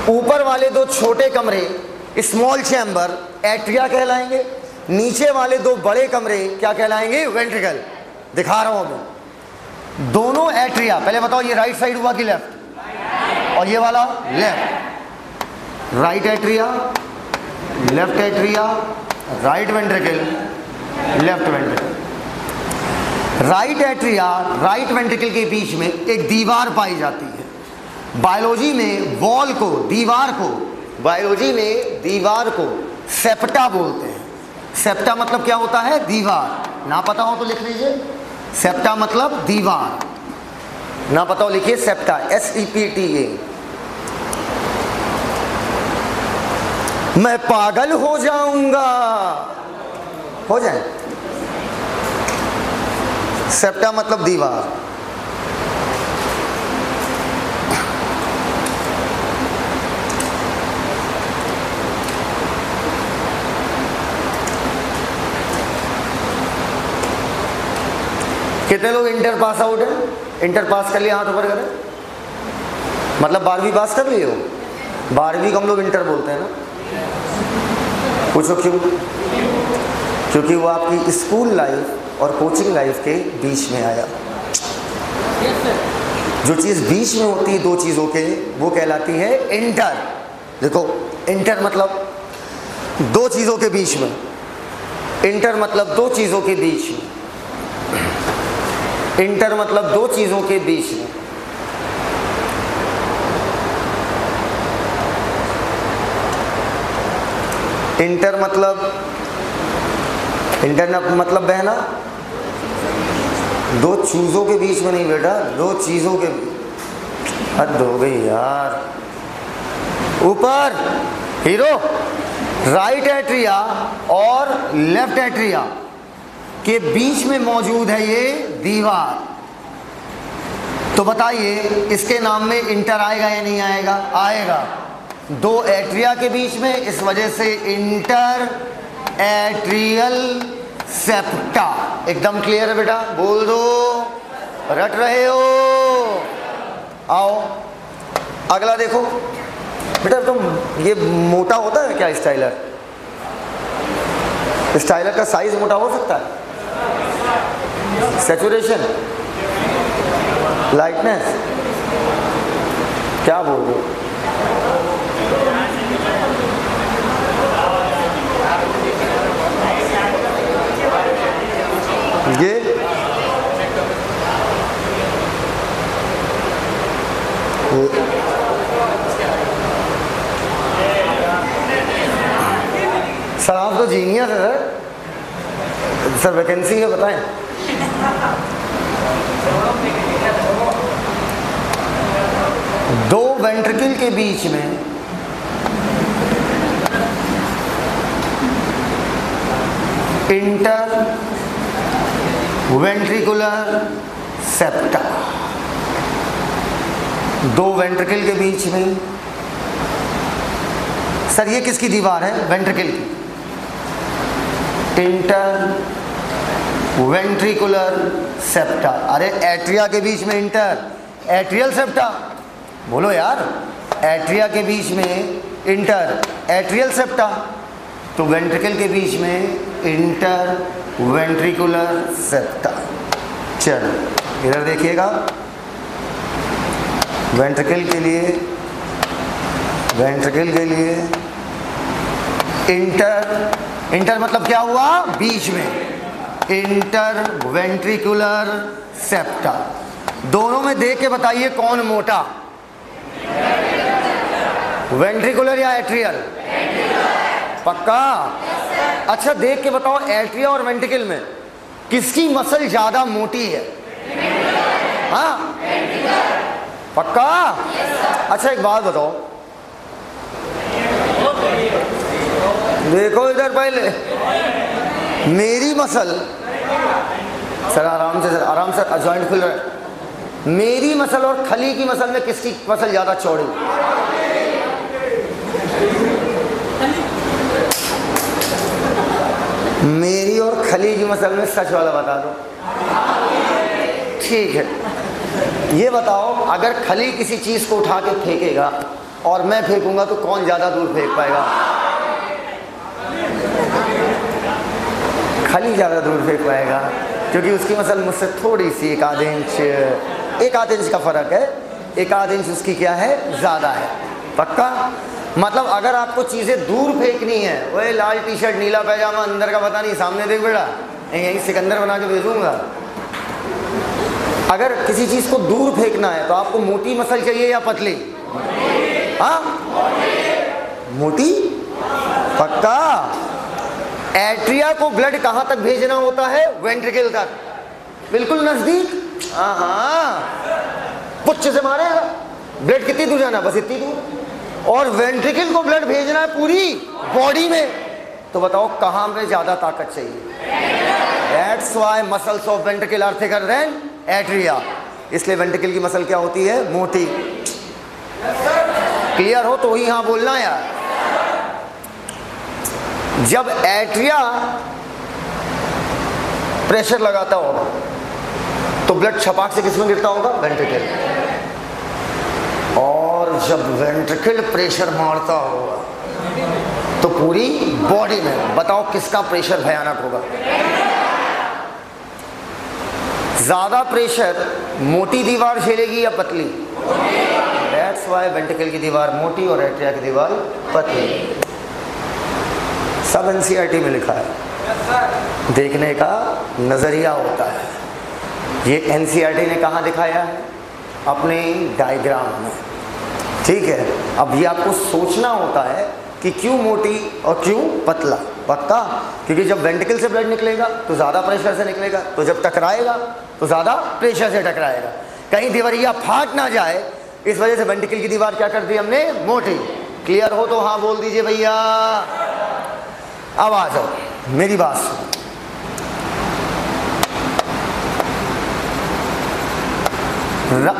ऊपर वाले 2 छोटे कमरे स्मॉल चैम्बर एट्रिया कहलाएंगे। नीचे वाले 2 बड़े कमरे क्या कहलाएंगे? वेंट्रिकल। दिखा रहा हूं मैं। दोनों एट्रिया, पहले बताओ ये राइट साइड हुआ कि लेफ्ट? और ये वाला left. Right atria, left atria, right ventricle, left ventricle. Right atria, right ventricle के बीच में एक दीवार पाई जाती है। बायोलॉजी में वॉल को, दीवार को, बायोलॉजी में दीवार को सेप्टा बोलते हैं। सेप्टा मतलब क्या होता है? दीवार। ना पता हो तो लिख लीजिए, सेप्टा मतलब दीवार। ना पता हो लिखिए सेप्टा, SEPTA। मैं पागल हो जाऊंगा, हो जाए। सेप्टा मतलब दीवार। कितने लोग इंटर पास आउट हैं? इंटर पास कर लिया, हाथ ऊपर करें। मतलब 12वीं पास कर लिए हो? 12वीं को हम लोग इंटर बोलते हैं ना। पूछो क्यों? क्योंकि वो आपकी स्कूल लाइफ और कोचिंग लाइफ के बीच में आया। जो चीज़ बीच में होती है 2 चीज़ों के, वो कहलाती है इंटर। देखो, इंटर मतलब 2 चीज़ों के बीच में। इंटर मतलब 2 चीज़ों के बीच में। इंटर मतलब 2 चीज़ों के बीच में। इंटर मतलब बहना 2 चीज़ों के बीच में नहीं बेटा, 2 चीज़ों के बीच। हद हो गई यार। ऊपर हीरो, राइट एट्रिया और लेफ्ट एट्रिया के बीच में मौजूद है ये दीवार। तो बताइए इसके नाम में इंटर आएगा या नहीं आएगा? आएगा। 2 एट्रिया के बीच में, इस वजह से इंटर एट्रियल सेप्टा। एकदम क्लियर है बेटा? बोल दो, रट रहे हो? आओ अगला देखो बेटा। तुम ये मोटा होता है क्या स्टाइलर? स्टाइलर का साइज मोटा हो सकता है? सैचुरेशन, लाइटनेस, क्या बोल रहे हो? ये सर आप तो जीनियस है सर। सर वैकेंसी है बताएं। दो वेंट्रिकल के बीच में इंटर वेंट्रिकुलर सेप्टा, दो वेंट्रिकल के बीच में। सर ये किसकी दीवार है? वेंट्रिकल की। इंटर वेंट्रिकुलर सेप्टा, अरे एट्रिया के बीच में इंटर एट्रियल सेप्टा, बोलो यार। एट्रिया के बीच में इंटर एट्रियल सेप्टा, तो वेंट्रिकल के बीच में इंटर वेंट्रिकुलर सेप्टा। चलो इधर देखिएगा, वेंट्रिकल के लिए इंटर मतलब क्या हुआ? बीच में। इंटर वेंट्रिकुलर सेप्टा, दोनों में देख के बताइए कौन मोटा, वेंट्रिकुलर या एट्रियल? पक्का? अच्छा देख के बताओ, एट्रिया और वेंट्रिकल में किसकी मसल ज्यादा मोटी है? हाँ पक्का? अच्छा एक बात बताओ, देखो इधर पहले, मेरी मसल, सर आराम से, सर आराम से, जॉइंट खुल रहा है। मेरी मसल और खली की मसल में किसकी मसल ज्यादा चौड़ी? मेरी और खली की मसल में, सच वाला बता दो। ठीक है, ये बताओ अगर खली किसी चीज को उठा के फेंकेगा और मैं फेंकूंगा तो कौन ज्यादा दूर फेंक पाएगा? खली ज्यादा दूर फेंक पाएगा, क्योंकि उसकी मसल मुझसे थोड़ी सी एक आध इंच का फर्क है, एक आध इंच उसकी क्या है? ज्यादा है। पक्का? मतलब अगर आपको चीजें दूर फेंकनी है, वही लाल टी शर्ट नीला पैजामा अंदर का पता नहीं, सामने देख बेटा, यही सिकंदर बना के भेजूंगा। अगर किसी चीज को दूर फेंकना है तो आपको मोटी मसल चाहिए या पतली? हाँ मोटी। पक्का? एट्रिया को ब्लड कहां तक भेजना होता है? वेंट्रिकल तक, बिल्कुल नजदीक। हाँ पुच्छ से मारेगा, ब्लड कितनी दूर जाना? बस इतनी दूर। और वेंट्रिकल को ब्लड भेजना है पूरी बॉडी में, तो बताओ कहां पे ज्यादा ताकत चाहिए? That's why muscles of ventricle are thicker than atria. इसलिए वेंट्रिकल की मसल क्या होती है? मोटी। क्लियर हो तो ही हाँ बोलना यार। जब एट्रिया प्रेशर लगाता होगा तो ब्लड छपाक से किसमें गिरता होगा? वेंट्रिकल। और जब वेंट्रिकल प्रेशर मारता होगा तो पूरी बॉडी में, बताओ किसका प्रेशर भयानक होगा? ज्यादा प्रेशर मोटी दीवार झेलेगी या पतली? That's why वेंट्रिकल की दीवार मोटी और एट्रिया की दीवार पतली। सब एनसीईआरटी में लिखा है, देखने का नजरिया होता है। ये एनसीईआरटी ने कहाँ दिखाया है? अपने डायग्राम में। ठीक है, अब ये आपको सोचना होता है कि क्यों मोटी और क्यों पतला। पक्का? क्योंकि जब वेंट्रिकल से ब्लड निकलेगा तो ज़्यादा प्रेशर से निकलेगा, तो जब टकराएगा तो ज़्यादा प्रेशर से टकराएगा, कहीं दीवारिया फाट ना जाए, इस वजह से वेंट्रिकल की दीवार क्या कर दी हमने? मोटी। क्लियर हो तो हाँ बोल दीजिए भैया। अब आ जाओ मेरी बात सुनो।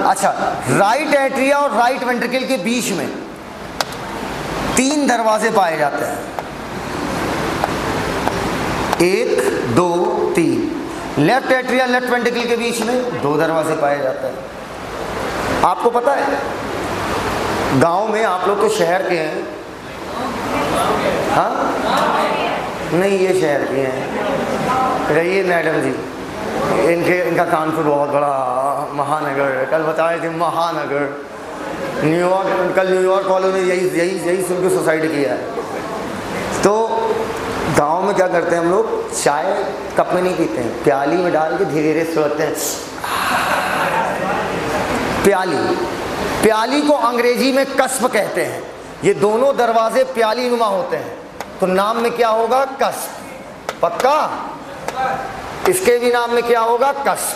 अच्छा, राइट एट्रिया और राइट वेंट्रिकल के बीच में 3 दरवाजे पाए जाते हैं, 1 2 3। लेफ्ट एट्रिया लेफ्ट वेंट्रिकल के बीच में 2 दरवाजे पाए जाते हैं। आपको पता है, गांव में, आप लोग तो शहर के हैं, हाँ नहीं, ये शहर की हैं। रहिए मैडम जी, इनका कानपुर बहुत बड़ा महानगर है। कल बताए थे महानगर, न्यूयॉर्क, कल न्यूयॉर्क वालों ने यही सुन के सुसाइड किया है। तो गांव में क्या करते हैं हम लोग, चाय कप में नहीं पीते हैं, प्याली में डाल के धीरे धीरे सुलाते हैं। प्याली को अंग्रेजी में कस्प कहते हैं। ये दोनों दरवाजे प्याली नुमा होते हैं, तो नाम में क्या होगा, कस्प। पक्का? इसके भी नाम में क्या होगा, कस्प।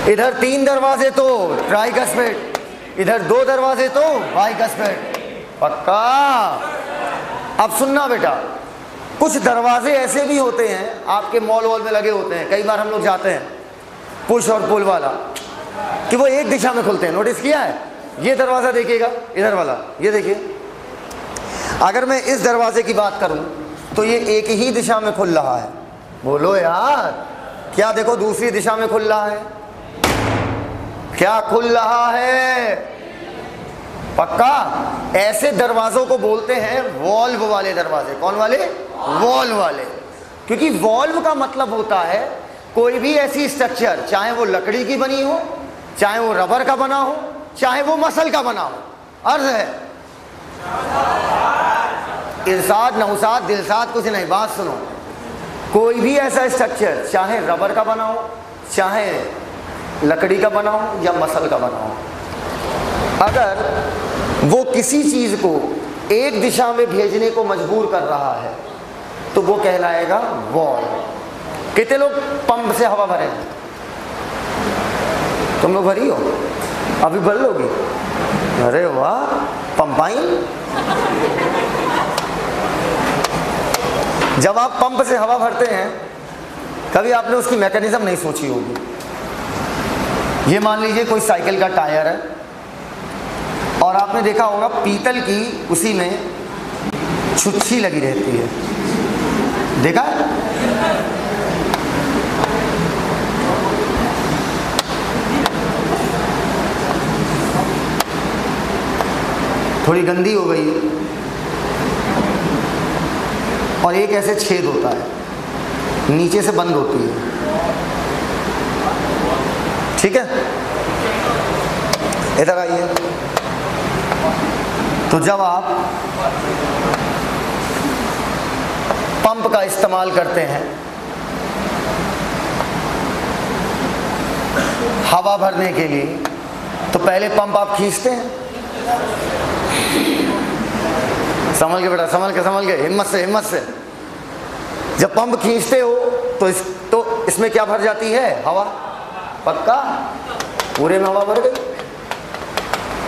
इधर 3 दरवाजे तो ट्राइकस्पेड, इधर 2 दरवाजे तो बाइकस्पेड। पक्का? अब सुनना बेटा, कुछ दरवाजे ऐसे भी होते हैं आपके मॉल वॉल में लगे होते हैं, कई बार हम लोग जाते हैं, पुश और पुल वाला, कि वो एक दिशा में खुलते हैं। नोटिस किया है? ये दरवाजा देखिएगा, इधर वाला, ये देखिए। अगर मैं इस दरवाजे की बात करूं तो ये एक ही दिशा में खुल रहा है। बोलो यार, क्या देखो दूसरी दिशा में खुल रहा है? क्या खुल रहा है? पक्का? ऐसे दरवाजों को बोलते हैं वॉल्व वाले दरवाजे। कौन वाले? वॉल्व वाले। क्योंकि वॉल्व का मतलब होता है कोई भी ऐसी स्ट्रक्चर, चाहे वो लकड़ी की बनी हो, चाहे वो रबर का बना हो, चाहे वो मसल का बना हो। अर्ज है इरशाद, नौशाद, दिलशाद, कुछ नहीं, बात सुनो। कोई भी ऐसा स्ट्रक्चर, चाहे रबर का बना हो, चाहे लकड़ी का बना हो, या मसल का बना हो, अगर वो किसी चीज को एक दिशा में भेजने को मजबूर कर रहा है तो वो कहलाएगा वॉल्व। कितने लोग पंप से हवा भरे? तुम लोग भरी हो? अभी भर लोगी? अरे वाह, पंपाइन। जब आप पंप से हवा भरते हैं, कभी आपने उसकी मैकेनिज्म नहीं सोची होगी। ये मान लीजिए कोई साइकिल का टायर है और आपने देखा होगा पीतल की उसी में छुच्छी लगी रहती है, देखा है? थोड़ी गंदी हो गई है और एक ऐसे छेद होता है, नीचे से बंद होती है, ठीक है? इधर आइए। तो जब आप पंप का इस्तेमाल करते हैं हवा भरने के लिए, तो पहले पंप आप खींचते हैं। संभल के बेटा, संभल के, हिम्मत से। जब पंप खींचते हो तो इसमें क्या भर जाती है? हवा। पक्का? पूरे में हवा भर गई।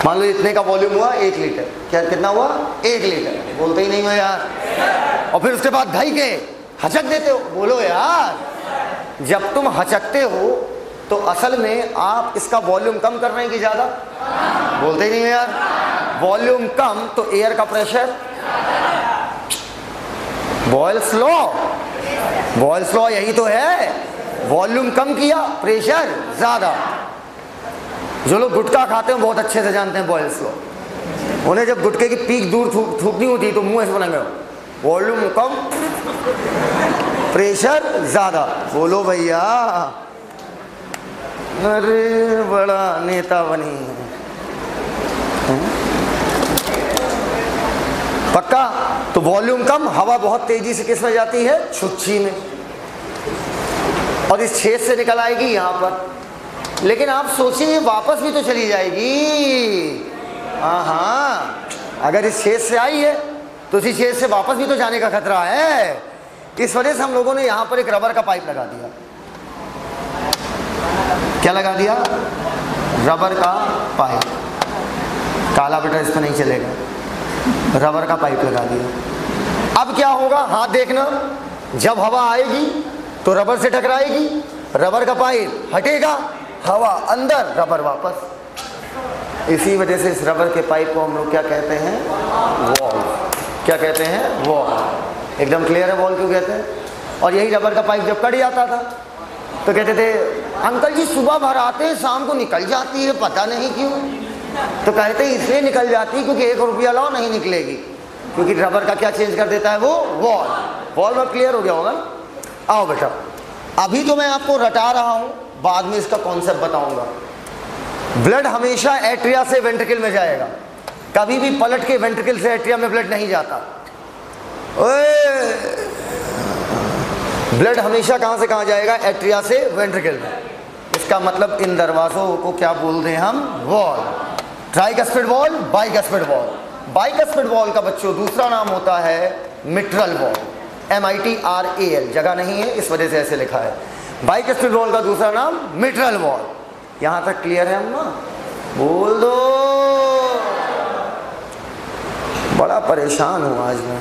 मान लो इतने का वॉल्यूम हुआ 1 लीटर। क्या कितना हुआ? 1 लीटर। बोलते ही नहीं हो यार। और फिर उसके बाद ढाई के हचक देते हो। बोलो यार। जब तुम हचकते हो तो असल में आप इसका वॉल्यूम कम कर रहे हैं कि ज़्यादा? बोलते ही नहीं हो यार। वॉल्यूम कम तो एयर का प्रेशर, बॉयल्स लॉ यही तो है। वॉल्यूम कम किया, प्रेशर ज़्यादा। जो लोग गुटखा खाते हैं बहुत अच्छे से जानते हैं बॉयल्स लॉ। उन्हें जब गुटखे की पीक दूर थूकनी होती तो मुंह ऐसे बनाएंगे, वॉल्यूम कम, प्रेशर ज़्यादा। बोलो भैया। अरे बड़ा नेता बनी है। पक्का? तो वॉल्यूम कम, हवा बहुत तेजी से किस में जाती है? छुच्छी में, और इस छेद से निकल आएगी यहाँ पर। लेकिन आप सोचिए वापस भी तो चली जाएगी। हाँ, अगर इस छेद से आई है तो इसी छेद से वापस भी तो जाने का खतरा है। इस वजह से हम लोगों ने यहाँ पर एक रबर का पाइप लगा दिया। क्या लगा दिया? रबर का पाइप। काला बेटा इस पर नहीं चलेगा, रबर का पाइप लगा दिया। अब क्या होगा? हाथ देखना, जब हवा आएगी तो रबर से टकराएगी, रबर का पाइप हटेगा, हवा अंदर, रबर वापस। इसी वजह से इस रबर के पाइप को हम लोग क्या कहते हैं? वॉल्व। क्या कहते हैं? वॉल्व। एकदम क्लियर है वॉल्व क्यों कहते हैं? और यही रबर का पाइप जब कट जाता था तो कहते थे अंकल जी सुबह भर आते हैं, शाम को निकल जाती है, पता नहीं क्यों। तो कहते इसलिए निकल जाती क्योंकि 1 रुपया लाओ नहीं निकलेगी। क्योंकि रबर का क्या चेंज कर देता है वो, वॉल। वॉल में क्लियर हो गया होगा ना। आओ बेटा, अभी तो मैं आपको रटा रहा हूं, बाद में इसका कॉन्सेप्ट बताऊंगा। ब्लड हमेशा एट्रिया से वेंट्रिकल में जाएगा, कभी भी पलट के वेंट्रिकल से एट्रिया में ब्लड नहीं जाता। ब्लड हमेशा कहां से कहां जाएगा, एट्रिया से वेंट्रिकल में। इसका मतलब इन दरवाजों को क्या बोलते हैं हम, wall. Tricuspid wall, bicuspid valve. Bicuspid valve का बच्चों दूसरा नाम होता है मिट्रल वॉल, MITRAL, जगह नहीं है इस वजह से ऐसे लिखा है। बाइकस्पिड वॉल का दूसरा नाम मिट्रल वॉल। यहां तक क्लियर है अम्मा? बोल दो। बड़ा परेशान हूं आज मैं।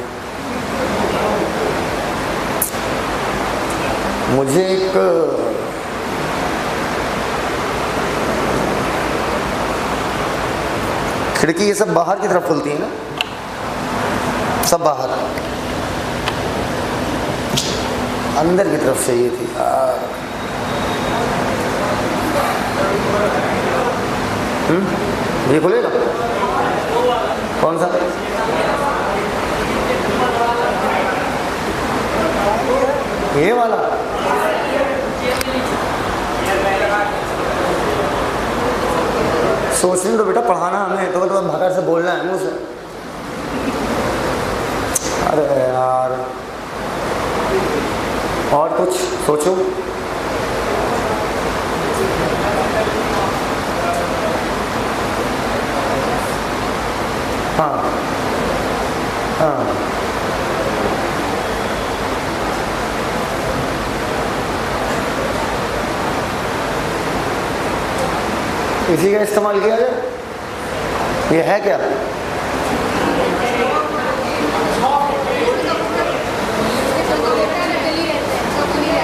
मुझे एक खिड़की, ये सब बाहर की तरफ खुलती है ना, सब बाहर, अंदर की तरफ से ये थी। ये खुलेगा कौन सा? ये वाला? सोचने तो बेटा, पढ़ाना हमें तो भगड़ से बोलना है मुझसे। अरे यार, और कुछ सोचो। हाँ हाँ, इसी का इस्तेमाल किया जाए। ये है क्या?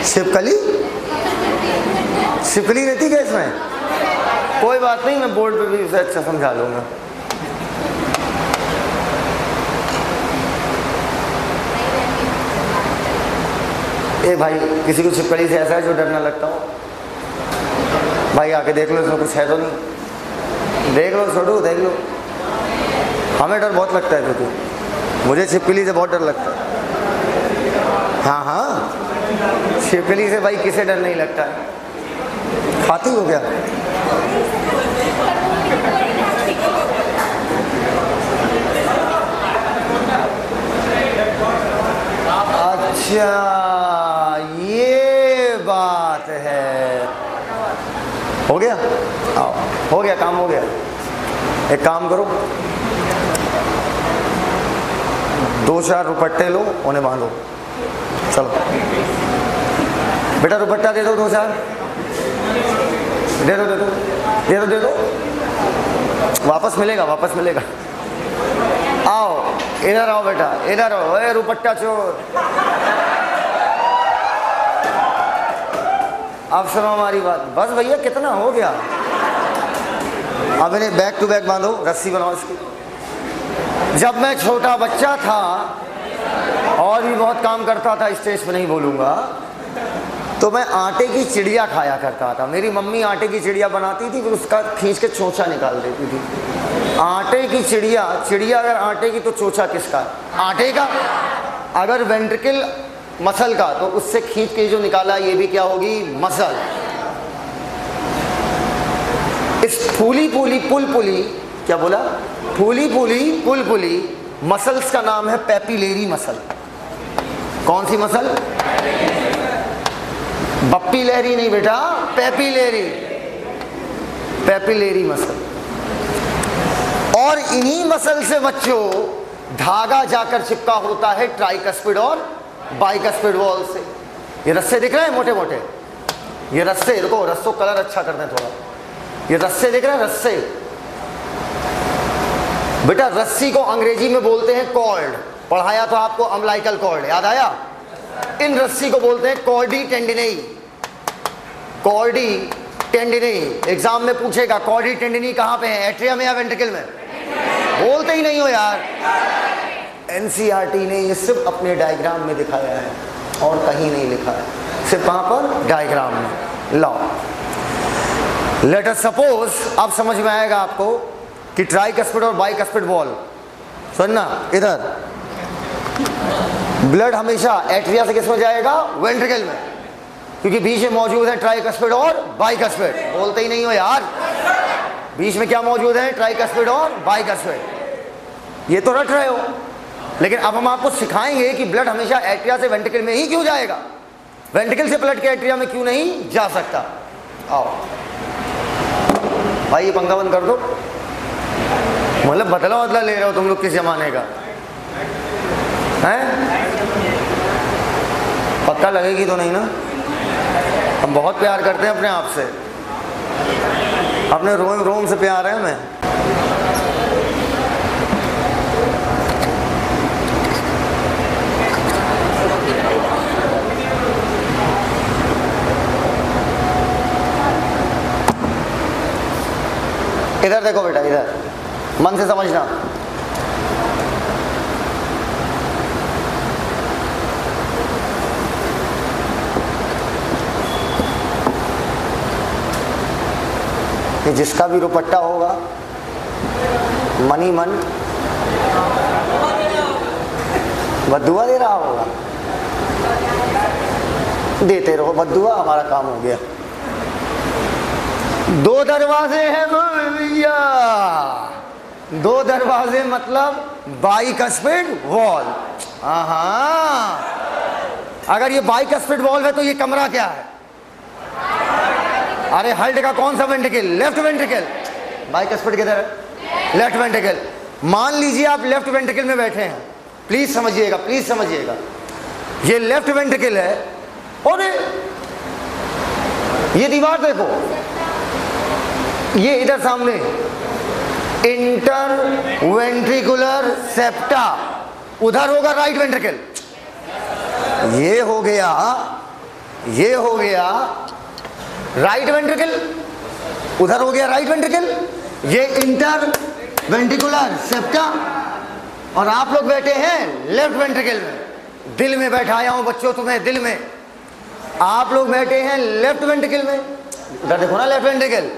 छिपकली? छिपकली रहती क्या इसमें? कोई बात नहीं, मैं बोर्ड पे भी उसे अच्छा समझा लूंगा। ए भाई, किसी को छिपकली से ऐसा है जो डर ना लगता हो? भाई आके देख लो, इसमें कुछ है तो नहीं। देख लो छोटू, देख लो। हमें डर बहुत लगता है क्योंकि मुझे छिपकली से बहुत डर लगता है। हाँ हाँ, छिपकली से भाई किसे डर नहीं लगता है। खाती हो क्या? अच्छा, ये बात है। हो गया? आओ, हो गया, काम हो गया। एक काम करो, 2-4 रुपट्टे लो, उन्हें बांधो। चलो बेटा, रुपट्टा दे दो, 2-4 दे दो, दे दो, दे दो, दे दो। वापस मिलेगा, वापस मिलेगा। आओ इधर आओ बेटा, इधर आओ। ए रुपट्टा चोर, अब सुनो हमारी बात। बस भैया, कितना हो गया? अब इन्हें बैक टू बैक बांधो, रस्सी बनाओ इसकी। जब मैं छोटा बच्चा था और भी बहुत काम करता था, स्टेज पे नहीं बोलूँगा, तो मैं आटे की चिड़िया खाया करता था। मेरी मम्मी आटे की चिड़िया बनाती थी, फिर उसका खींच के चोंचा निकाल देती थी। आटे की चिड़िया, चिड़िया अगर आटे की तो चोंचा किसका? आटे का। अगर वेंट्रिकल मसल का, तो उससे खींच के जो निकाला ये भी क्या होगी? मसल। इस फूली फूली पुलपुली, क्या बोला? फूली फूली पुलपुली मसल्स का नाम है पैपिलेरी मसल। कौन सी मसल? बप्पी लहरी नहीं बेटा, पैपिलेरी, पैपिलेरी मसल। और इन्हीं मसल से बच्चों धागा जाकर चिपका होता है ट्राइकस्पिड और बाइकस्पिड वॉल से। ये रस्से दिख रहे हैं मोटे मोटे, ये रस्से, देखो रस्सों कलर अच्छा कर दें थोड़ा। ये रस्से दिख रहे हैं, रस्से। बेटा रस्सी को अंग्रेजी में बोलते हैं कॉर्ड। पढ़ाया तो आपको अम्बिलिकल कॉर्ड, याद आया? इन रस्सी को बोलते हैं कॉर्डी टेंडिनेई। कॉर्डी टेंडिनेई, एग्जाम में पूछेगा कॉर्डी टेंडिनेई कहाँ पे है, एट्रियम में या वेंट्रिकल में? बोलते ही नहीं हो यार। NCERT ने ये सिर्फ अपने डायग्राम में दिखाया है और कहीं नहीं लिखा है, सिर्फ कहाँ पर? डायग्राम में। लो लेट अस सपोज, अब समझ में आएगा आपको कि ट्राइकस्पिड और बाइकस्पिड वॉल। सुनना इधर, ब्लड हमेशा एट्रिया से किसमें जाएगा? वेंट्रिकल में, क्योंकि बीच में मौजूद है ट्राइकस्पिड और बाइकस्पिड। बोलते ही नहीं हो यार, बीच में क्या मौजूद है? ट्राइकस्पिड और बाइकस्पिड। ये तो रट रहे हो, लेकिन अब हम आपको सिखाएंगे कि ब्लड हमेशा एट्रिया से वेंट्रिकल में ही क्यों जाएगा, वेंट्रिकल से ब्लड के एट्रिया में क्यों नहीं जा सकता। आओ भाई ये पंखा बंद कर दो। मतलब बदला बदला ले रहे हो तुम लोग किस जमाने का हैं? पक्का लगेगी तो नहीं ना? हम बहुत प्यार करते हैं अपने आप से, अपने रोम रोम से प्यार है हमें। इधर देखो बेटा, इधर मन से समझना। कि जिसका भी रुपट्टा होगा मनी मन बद्दुआ दे रहा होगा, देते रहो बद्दुआ, हमारा काम हो गया। दो दरवाजे हैं भैया, दो दरवाजे मतलब बाइकस्पिड वॉल। हाँ, अगर ये बाइकस्पिड वॉल है तो ये कमरा क्या है? अरे हार्ट का कौन सा वेंट्रिकल? Left ventricle. बाइकस्पिड किधर है? Left ventricle. मान लीजिए आप लेफ्ट वेंट्रिकल में बैठे हैं, प्लीज समझिएगा, प्लीज समझिएगा, ये लेफ्ट वेंट्रिकल है और ये दीवार देखो, ये इधर सामने इंटर वेंट्रिकुलर सेप्टा, उधर होगा राइट वेंट्रिकल। ये हो गया, ये हो गया राइट वेंट्रिकल, उधर हो गया राइट वेंट्रिकल, ये इंटर वेंट्रिकुलर सेप्टा, और आप लोग बैठे हैं लेफ्ट वेंट्रिकल में। दिल में बैठाया हूं बच्चों तुम्हें, दिल में। आप लोग बैठे हैं लेफ्ट वेंट्रिकल में, उधर देखो ना लेफ्ट वेंट्रिकल,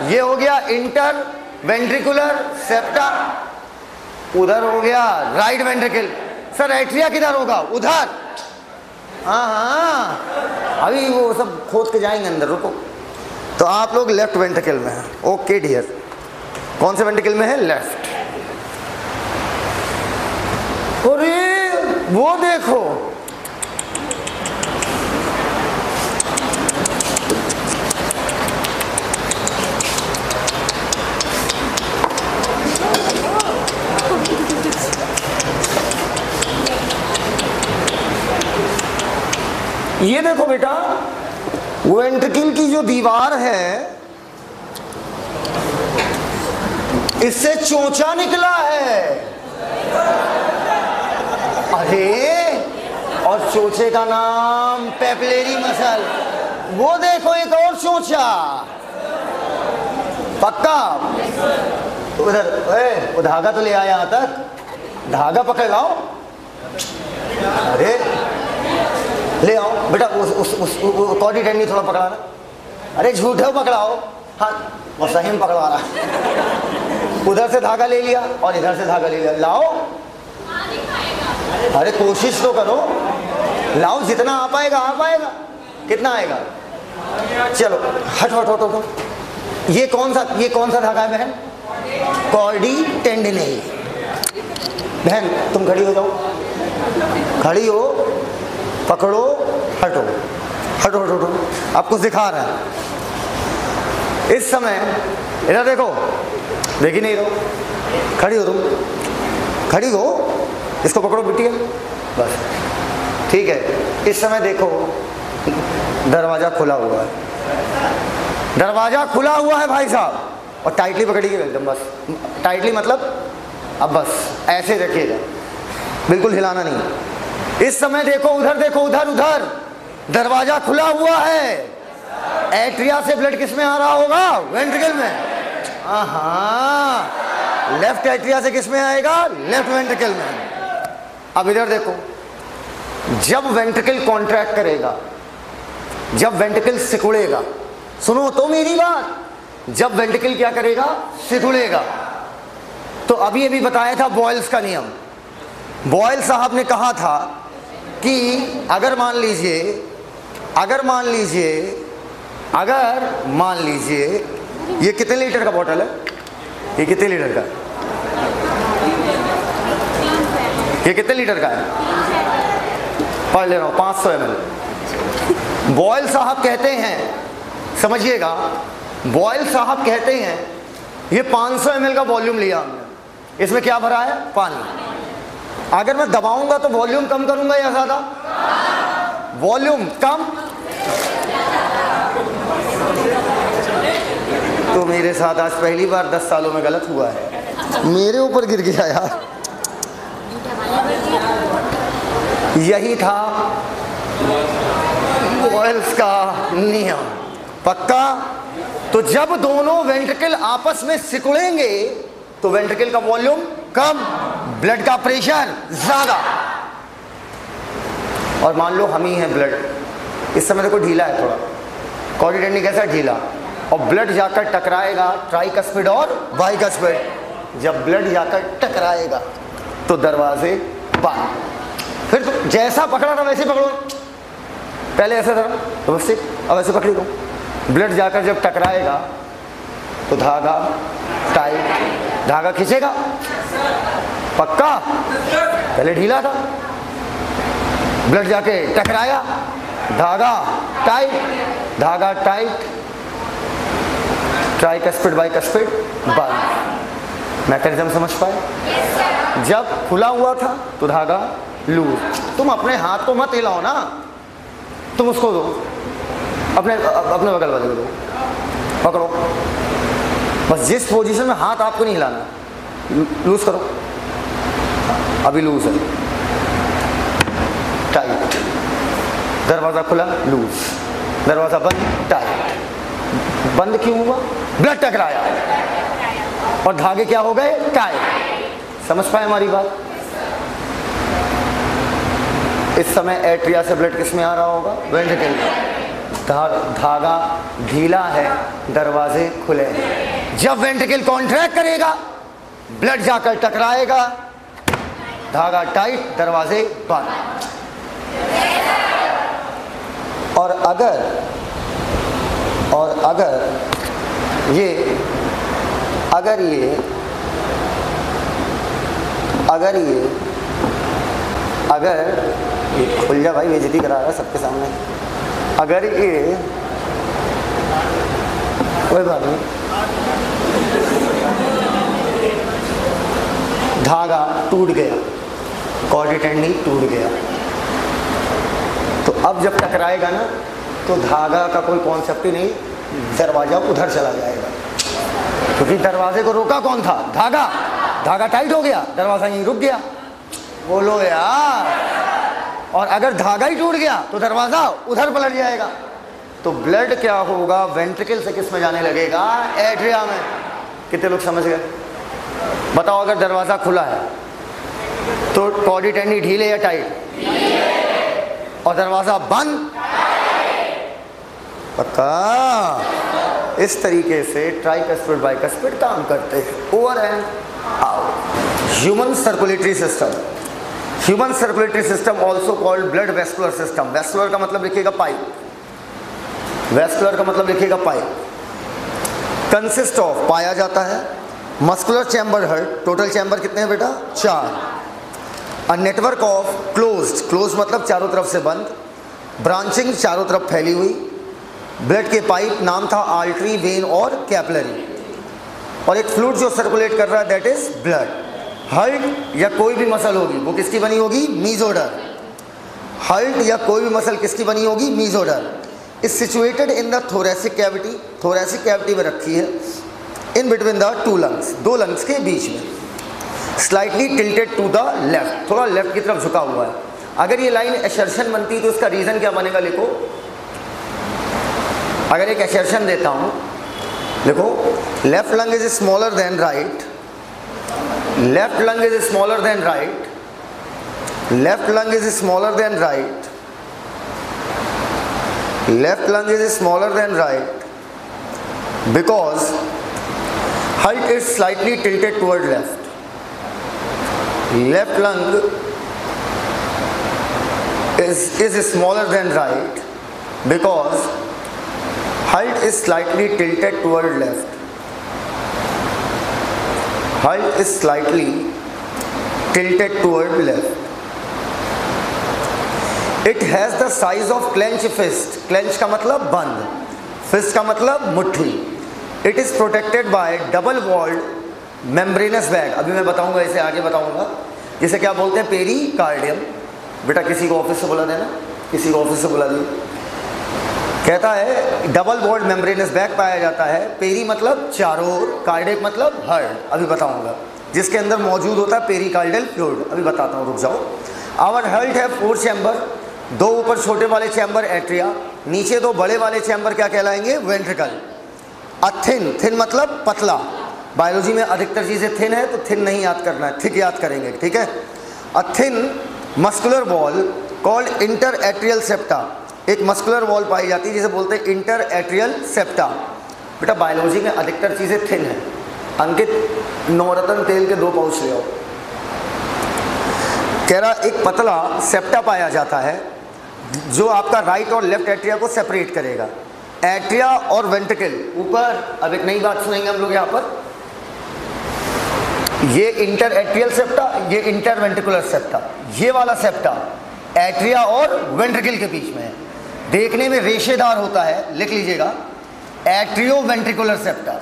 ये हो गया इंटर वेंट्रिकुलर सेप्टा, उधर हो गया राइट वेंट्रिकल। सर एट्रिया किधर होगा? उधर। हाँ, अभी वो सब खोद के जाएंगे अंदर, रुको। तो आप लोग लेफ्ट वेंट्रिकल में हैं, ओके डियर। कौन से वेंट्रिकल में है? लेफ्ट। अरे वो देखो, ये देखो बेटा, वेंट्रिकल की जो दीवार है इससे चोंचा निकला है। अरे, और चोचे का नाम पेपिलरी मसल। वो देखो एक और चोचा, पक्का। उधर वो धागा तो ले आया, यहां तक धागा पकड़ लाओ। अरे ले आओ बेटा, उस कॉडी टेंडी थोड़ा पकड़ाना। अरे झूठे हो, पकड़ाओ। हाँ, वो सही में पकड़वा रहा। उधर से धागा ले लिया और इधर से धागा ले लिया, लाओ। अरे कोशिश तो करो, लाओ, जितना आ पाएगा आ पाएगा। कितना आएगा? चलो हट हट हट हट। ये कौन सा धागा है बहन? कॉर्डी टेंडिनी। बहन तुम खड़ी हो जाओ, खड़ी हो, पकड़ो, हटो हटो हटो हटो। आपको सिखा रहा है इस समय। इधर देखो, देख ही नहीं रहो, खड़ी हो तुम, खड़ी हो, इसको पकड़ो बिटिया, बस ठीक है। इस समय देखो दरवाजा खुला हुआ है, दरवाजा खुला हुआ है भाई साहब, और टाइटली पकड़िए एकदम, बस टाइटली, मतलब अब बस ऐसे रखिएगा, बिल्कुल हिलाना नहीं। इस समय देखो उधर, देखो उधर, उधर दरवाजा खुला हुआ है। एट्रिया से ब्लड किस में आ रहा होगा? वेंट्रिकल में। हाँ, लेफ्ट एट्रिया से किस में आएगा? लेफ्ट वेंट्रिकल में। अब इधर देखो, जब वेंट्रिकल कॉन्ट्रैक्ट करेगा, जब वेंट्रिकल सिकुड़ेगा, सुनो तो मेरी बात, जब वेंट्रिकल क्या करेगा? सिकुड़ेगा। तो अभी बताया था बॉयल्स का नियम। बॉयल साहब ने कहा था कि अगर मान लीजिए ये कितने लीटर का बॉटल है, ये कितने लीटर का, ये कितने लीटर का है, पढ़ ले रहा हूँ, 500 ml। बॉयल साहब कहते हैं, समझिएगा, बॉयल साहब कहते हैं ये 500 ml का वॉल्यूम लिया हमने, इसमें क्या भरा है, पानी। अगर मैं दबाऊंगा तो वॉल्यूम कम करूंगा या ज्यादा, वॉल्यूम कम, तो मेरे साथ आज पहली बार 10 सालों में गलत हुआ है, मेरे ऊपर गिर गया यार। यही था बॉयल्स का नियम, पक्का। तो जब दोनों वेंट्रिकल आपस में सिकुड़ेंगे तो वेंट्रिकल का वॉल्यूम कम, ब्लड का प्रेशर ज्यादा। और मान लो हम ही हैं ब्लड, इस समय देखो ढीला है थोड़ा, कॉर्डिनेटनी कैसा ढीला, और ब्लड जाकर टकराएगा ट्राइकस्पिड और बाइकस्पिड। जब ब्लड जाकर टकराएगा तो दरवाजे बंद। फिर तो जैसा पकड़ा था वैसे पकड़ो, पहले ऐसे धरा तो बस ठीक, अब ऐसे पकड़ी दो। ब्लड जाकर जब टकराएगा तो धागा टाइट, धागा खींचेगा, पक्का। पहले ढीला था, ब्लड जाके टकराया, धागा टाइट, ट्राइकस्पिड बाइकस्पिड बंद। मैकेनिज्म समझ पाए? जब खुला हुआ था तो धागा लूज। तुम अपने हाथ को मत हिलाओ ना, तुम उसको दो, अपने बगल वाले को दो, पकड़ो, बस जिस पोजीशन में हाथ आपको नहीं हिलाना, लूज करो। अभी लूज है, टाइट, दरवाजा खुला लूज, दरवाजा बंद टाइट। बंद क्यों हुआ? ब्लड टकराया और धागे क्या हो गए, टाइट। समझ पाए हमारी बात? इस समय एट्रिया से ब्लड किस में आ रहा होगा, वेंट्रिकल में। धागा ढीला है, दरवाजे खुले हैं। जब वेंट्रिकल कॉन्ट्रैक्ट करेगा, ब्लड जाकर टकराएगा, धागा टाइट, दरवाजे बंद। और अगर ये खुल जा भाई, बेइज्जती करा रहा है सबके सामने। अगर ये, कोई बात नहीं, धागा टूट गया, कॉर्डिनेटनी टूट गया, तो अब जब टकराएगा ना तो धागा का कोई कॉन्सेप्ट ही नहीं, दरवाजा उधर चला जाएगा। क्योंकि दरवाजे को रोका कौन था, धागा टाइट हो गया, दरवाजा यहीं रुक गया। बोलो यार। और अगर धागा ही टूट गया तो दरवाजा उधर पलट जाएगा। तो ब्लड क्या होगा, वेंट्रिकल से किस में जाने लगेगा, एट्रिया में। कितने लोग समझ गए? बताओ, अगर दरवाजा खुला है तो कॉर्डिनेटनी ढीले या टाइट, और दरवाजा बंद, पक्का। इस तरीके से ट्राइकस्पिड बाइकस्पिड काम करते हैं, over and out. Human circulatory system, human circulatory system also called blood vascular system. Vascular का मतलब लिखिएगा पाइप, वेस्कुलर का मतलब लिखिएगा पाइप। कंसिस्ट ऑफ, पाया जाता है, muscular chamber hurt, total chamber कितने हैं बेटा, 4। A network of closed, close मतलब चारों तरफ से बंद, ब्रांचिंग चारों तरफ फैली हुई। ब्लड के पाइप नाम था आर्टरी, वेन और कैपिलरी। और एक फ्लूइड जो सर्कुलेट कर रहा है, दैट इज ब्लड। हार्ट या कोई भी मसल होगी, वो किसकी बनी होगी, मीजोडर। हार्ट या कोई भी मसल किसकी बनी होगी, mesoderm. Is situated in the thoracic cavity, thoracic cavity में रखी है, in between the two lungs, दो लंग्स के बीच में। Slightly tilted to the left, थोड़ा लेफ्ट की तरफ झुका हुआ है। अगर ये लाइन एसर्शन बनती तो इसका रीजन क्या बनेगा, लिखो। अगर एक एसर्शन देता हूँ, देखो, left lung is smaller than right, left lung is smaller than right, left lung is smaller than right, left lung is smaller than right, because heart is slightly tilted toward left. Left lung is smaller than right because heart is slightly tilted toward left. Heart is slightly tilted toward left. It has the size of clench fist. Clench का मतलब बंद, fist का मतलब मुट्ठी. It is protected by double walled membranous bag. अभी मैं बताऊंगा, इसे आगे बताऊंगा. जिसे क्या बोलते हैं? पेरिकार्डियम. बेटा किसी को ऑफिस से बुला देना, किसी को ऑफिस से बुला दिए. कहता है डबल वॉल्ड मेम्ब्रेनस बैग पाया जाता है. पेरी मतलब चारों ओर, कार्डियक मतलब हार्ट. अभी बताऊंगा. जिसके अंदर मौजूद होता है पेरिकार्डियल फ्लूइड. अभी बताता हूँ, रुक जाओ. आवर हार्ट है 4 चैम्बर. 2 ऊपर छोटे वाले चैम्बर एट्रिया, नीचे 2 बड़े वाले चैम्बर क्या कहलाएंगे? वेंट्रिकल. थिन, थिन मतलब पतला. बायोलॉजी में अधिकतर चीज़ें थिन है, तो थिन नहीं याद करना है, थिक याद करेंगे, ठीक है. A thin muscular wall called inter atrial septa. एक मस्कुलर वॉल पाई जाती है जिसे बोलते हैं इंटर एट्रियल सेप्टा. बेटा बायोलॉजी में अधिकतर चीज़ें थिन है. अंकित नवरत्न तेल के 2 पाउच ले आओ. कह रहा एक पतला सेप्टा पाया जाता है जो आपका राइट और लेफ्ट एट्रिया को सेपरेट करेगा. एट्रिया और वेंट्रिकल ऊपर. अब एक नई बात सुनेंगे हम लोग यहाँ पर. ये इंटर एट्रियल सेप्टा, ये इंटर वेंट्रिकुलर सेप्टा. ये वाला सेप्टा एट्रिया और वेंट्रिकल के बीच में है. देखने में रेशेदार होता है, लिख लीजिएगा. एट्रियो वेंट्रिकुलर सेप्टा,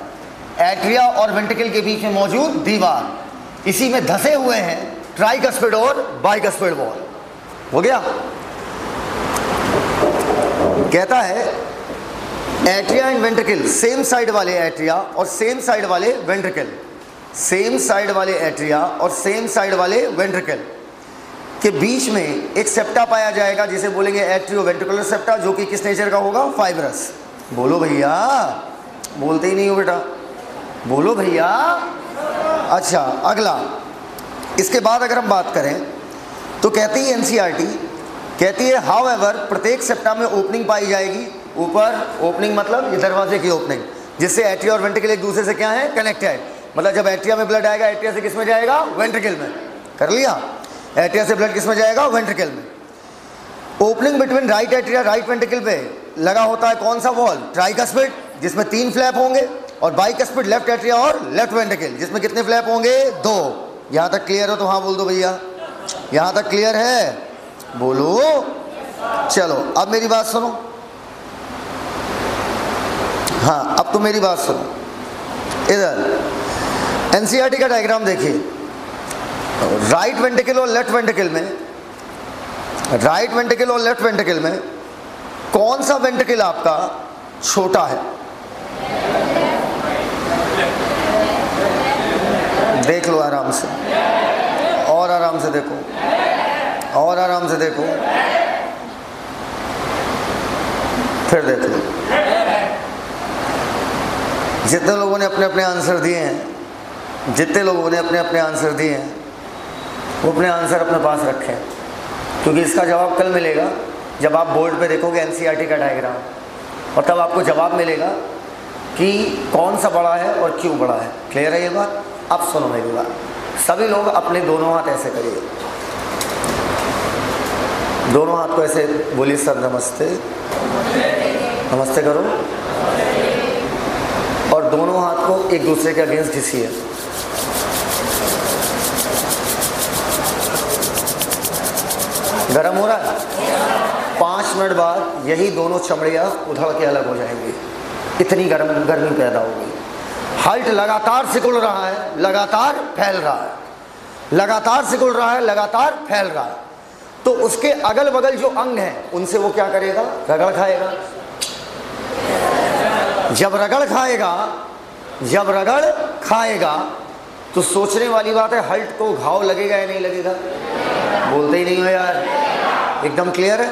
एट्रिया और वेंट्रिकल के बीच में मौजूद दीवार. इसी में धसे हुए हैं ट्राइकस्पिड और बाइकस्पिड वॉल. हो गया. कहता है atria and ventricle, same side वाले एट्रिया और सेम साइड वाले वेंट्रिकल, सेम साइड वाले एट्रिया और सेम साइड वाले वेंट्रिकल के बीच में एक सेप्टा पाया जाएगा जिसे बोलेंगे एट्रियो वेंट्रिकुलर सेप्टा, जो कि किस नेचर का होगा? फाइब्रस. बोलो भैया, बोलते ही नहीं हो बेटा, बोलो भैया. अच्छा अगला. इसके बाद अगर हम बात करें तो कहती है एनसीईआरटी, कहती है हाउएवर प्रत्येक सेप्टा में ओपनिंग पाई जाएगी. ऊपर ओपनिंग मतलब ये दरवाजे की ओपनिंग, जिससे एट्रिया और वेंट्रिकल एक दूसरे से क्या है? कनेक्टेड. मतलब जब एट्रिया में ब्लड आएगा, एट्रिया से किस में जाएगा? वेंट्रिकल में. कर लिया. एट्रिया से ब्लड किस में जाएगा? वेंट्रिकल में. Opening between right atria right ventricle पे लगा होता है कौन सा वॉल? ट्राइकस्पिड, जिसमें 3 फ्लैप होंगे. और बाइकस्पिड लेफ्ट एट्रिया और लेफ्ट वेंट्रिकल, जिसमें कितने फ्लैप होंगे? 2. यहाँ तक क्लियर हो तो हाँ बोल दो भैया. यहाँ तक क्लियर है? बोलो. चलो अब मेरी बात सुनो. हाँ अब तो मेरी बात सुनो. इधर एनसीईआरटी का डायग्राम देखिए. राइट वेंट्रिकल और लेफ्ट वेंट्रिकल में, राइट वेंट्रिकल और लेफ्ट वेंट्रिकल में कौन सा वेंट्रिकल आपका छोटा है? देख लो आराम से, और आराम से देखो, और आराम से देखो, फिर देख लो. जितने लोगों ने अपने अपने आंसर दिए हैं, जितने लोगों ने अपने अपने आंसर दिए हैं, वो अपने आंसर अपने पास रखें, क्योंकि इसका जवाब कल मिलेगा जब आप बोर्ड पे देखोगे एनसीईआरटी का डायग्राम, और तब आपको जवाब मिलेगा कि कौन सा बड़ा है और क्यों बड़ा है. क्लियर है ये बात? अब सुनो मेरी बात. सभी लोग अपने दोनों हाथ ऐसे करिए. दोनों हाथ को ऐसे बोलिए सर नमस्ते, नमस्ते करो. और दोनों हाथ को एक दूसरे के अगेंस्ट घिसिए. गरम हो रहा है? 5 मिनट बाद यही दोनों चमड़ियाँ उधड़ के अलग हो जाएंगी. इतनी गर्मी पैदा होगी. हार्ट लगातार सिकुड़ रहा है, लगातार फैल रहा है, लगातार सिकुड़ रहा है, लगातार फैल रहा है. तो उसके अगल बगल जो अंग हैं उनसे वो क्या करेगा? रगड़ खाएगा. जब रगड़ खाएगा, जब रगड़ खाएगा तो सोचने वाली बात है, हार्ट को घाव लगेगा या नहीं लगेगा? बोलते ही नहीं हो यार. एकदम क्लियर है.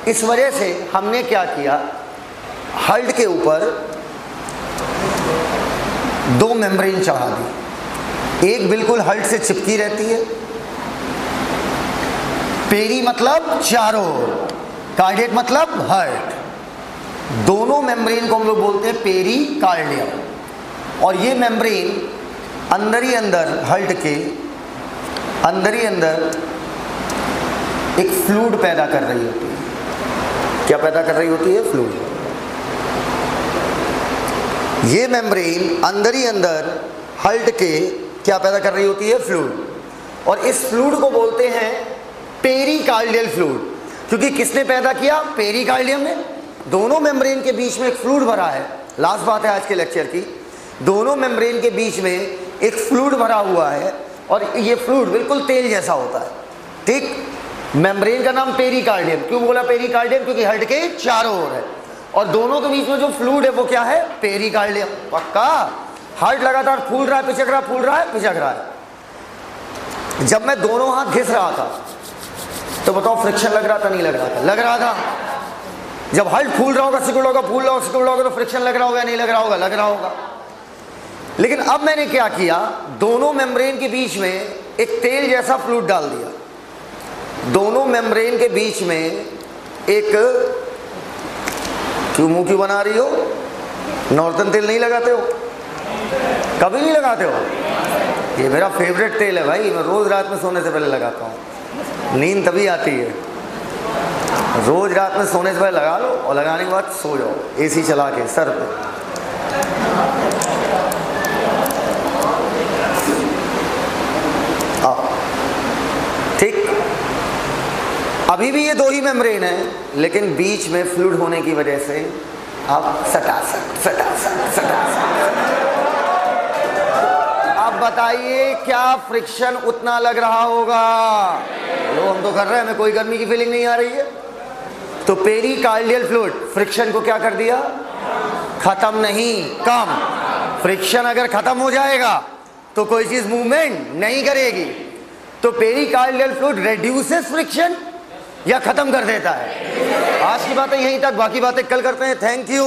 इस वजह से हमने क्या किया, हार्ट के ऊपर 2 मेम्ब्रेन चढ़ा दी. एक बिल्कुल हार्ट से चिपकी रहती है, पेरी मतलब चारों, कार्डियक मतलब हार्ट. दोनों मेम्ब्रेन को हम लोग बोलते हैं पेरिकार्डियम. और ये मेम्ब्रेन अंदर ही अंदर, हार्ट के अंदर ही अंदर एक फ्लूइड पैदा कर रही होती है। क्या पैदा कर रही होती है? फ्लूइड। ये मेम्ब्रेन अंदर ही अंदर हल्ट के क्या पैदा कर रही होती है? फ्लूइड। और इस फ्लूइड को बोलते हैं पेरिकार्डियल फ्लूइड, क्योंकि किसने पैदा किया? पेरिकार्डियम ने। दोनों मेम्ब्रेन के बीच में एक फ्लूइड भरा है। लास्ट बात है आज के लेक्चर की, दोनों मेम्ब्रेन के बीच में एक फ्लूइड भरा हुआ है और ये फ्लूइड बिल्कुल तेल जैसा होता है। ठीक, मेम्ब्रेन का नाम पेरिकार्डियम। क्यों बोला पेरिकार्डियम? क्योंकि हड्ड के चारों ओर है और दोनों के बीच में जो फ्लूइड है वो क्या है? पेरिकार्डियम। पक्का? हार्ट लगातार फूल रहा है, पिचक रहा है, फूल रहा है, पिचक रहा है। जब मैं दोनों हाथ घिस रहा था तो बताओ फ्रिक्शन लग रहा था? नहीं लग रहा था? लग रहा था। जब हार्ट फूल रहा होगा, सिकुड़ होगा, फूल रहा होगा, सिकुड़ होगा, तो फ्रिक्शन लग रहा होगा? नहीं लग रहा होगा? लग रहा होगा। लेकिन अब मैंने क्या किया, दोनों मेम्ब्रेन के बीच में एक तेल जैसा फ्लूइड डाल दिया। दोनों मेम्ब्रेन के बीच में एक, क्यों मुंह क्यों बना रही हो? नॉर्दन तेल नहीं लगाते हो? कभी नहीं लगाते हो? ये मेरा फेवरेट तेल है भाई, मैं रोज रात में सोने से पहले लगाता हूँ। नींद तभी आती है, रोज रात में सोने से पहले लगा लो और लगाने के बाद सो जाओ एसी चला के सर पे। ठीक, अभी भी ये दो ही मेम्ब्रेन है, लेकिन बीच में फ्लूइड होने की वजह से आप सटासट। अब बताइए क्या फ्रिक्शन उतना लग रहा होगा? लो, हम तो कर रहे हैं, हमें कोई गर्मी की फीलिंग नहीं आ रही है। तो पेरिकार्डियल फ्लूइड फ्रिक्शन को क्या कर दिया? खत्म नहीं, कम। फ्रिक्शन अगर खत्म हो जाएगा तो कोई चीज मूवमेंट नहीं करेगी। तो पेरिकार्डियल फ्लूइड रेड्यूसेस फ्रिक्शन या खत्म कर देता है। आज की बातें यहीं तक, बाकी बातें कल करते हैं। Thank you.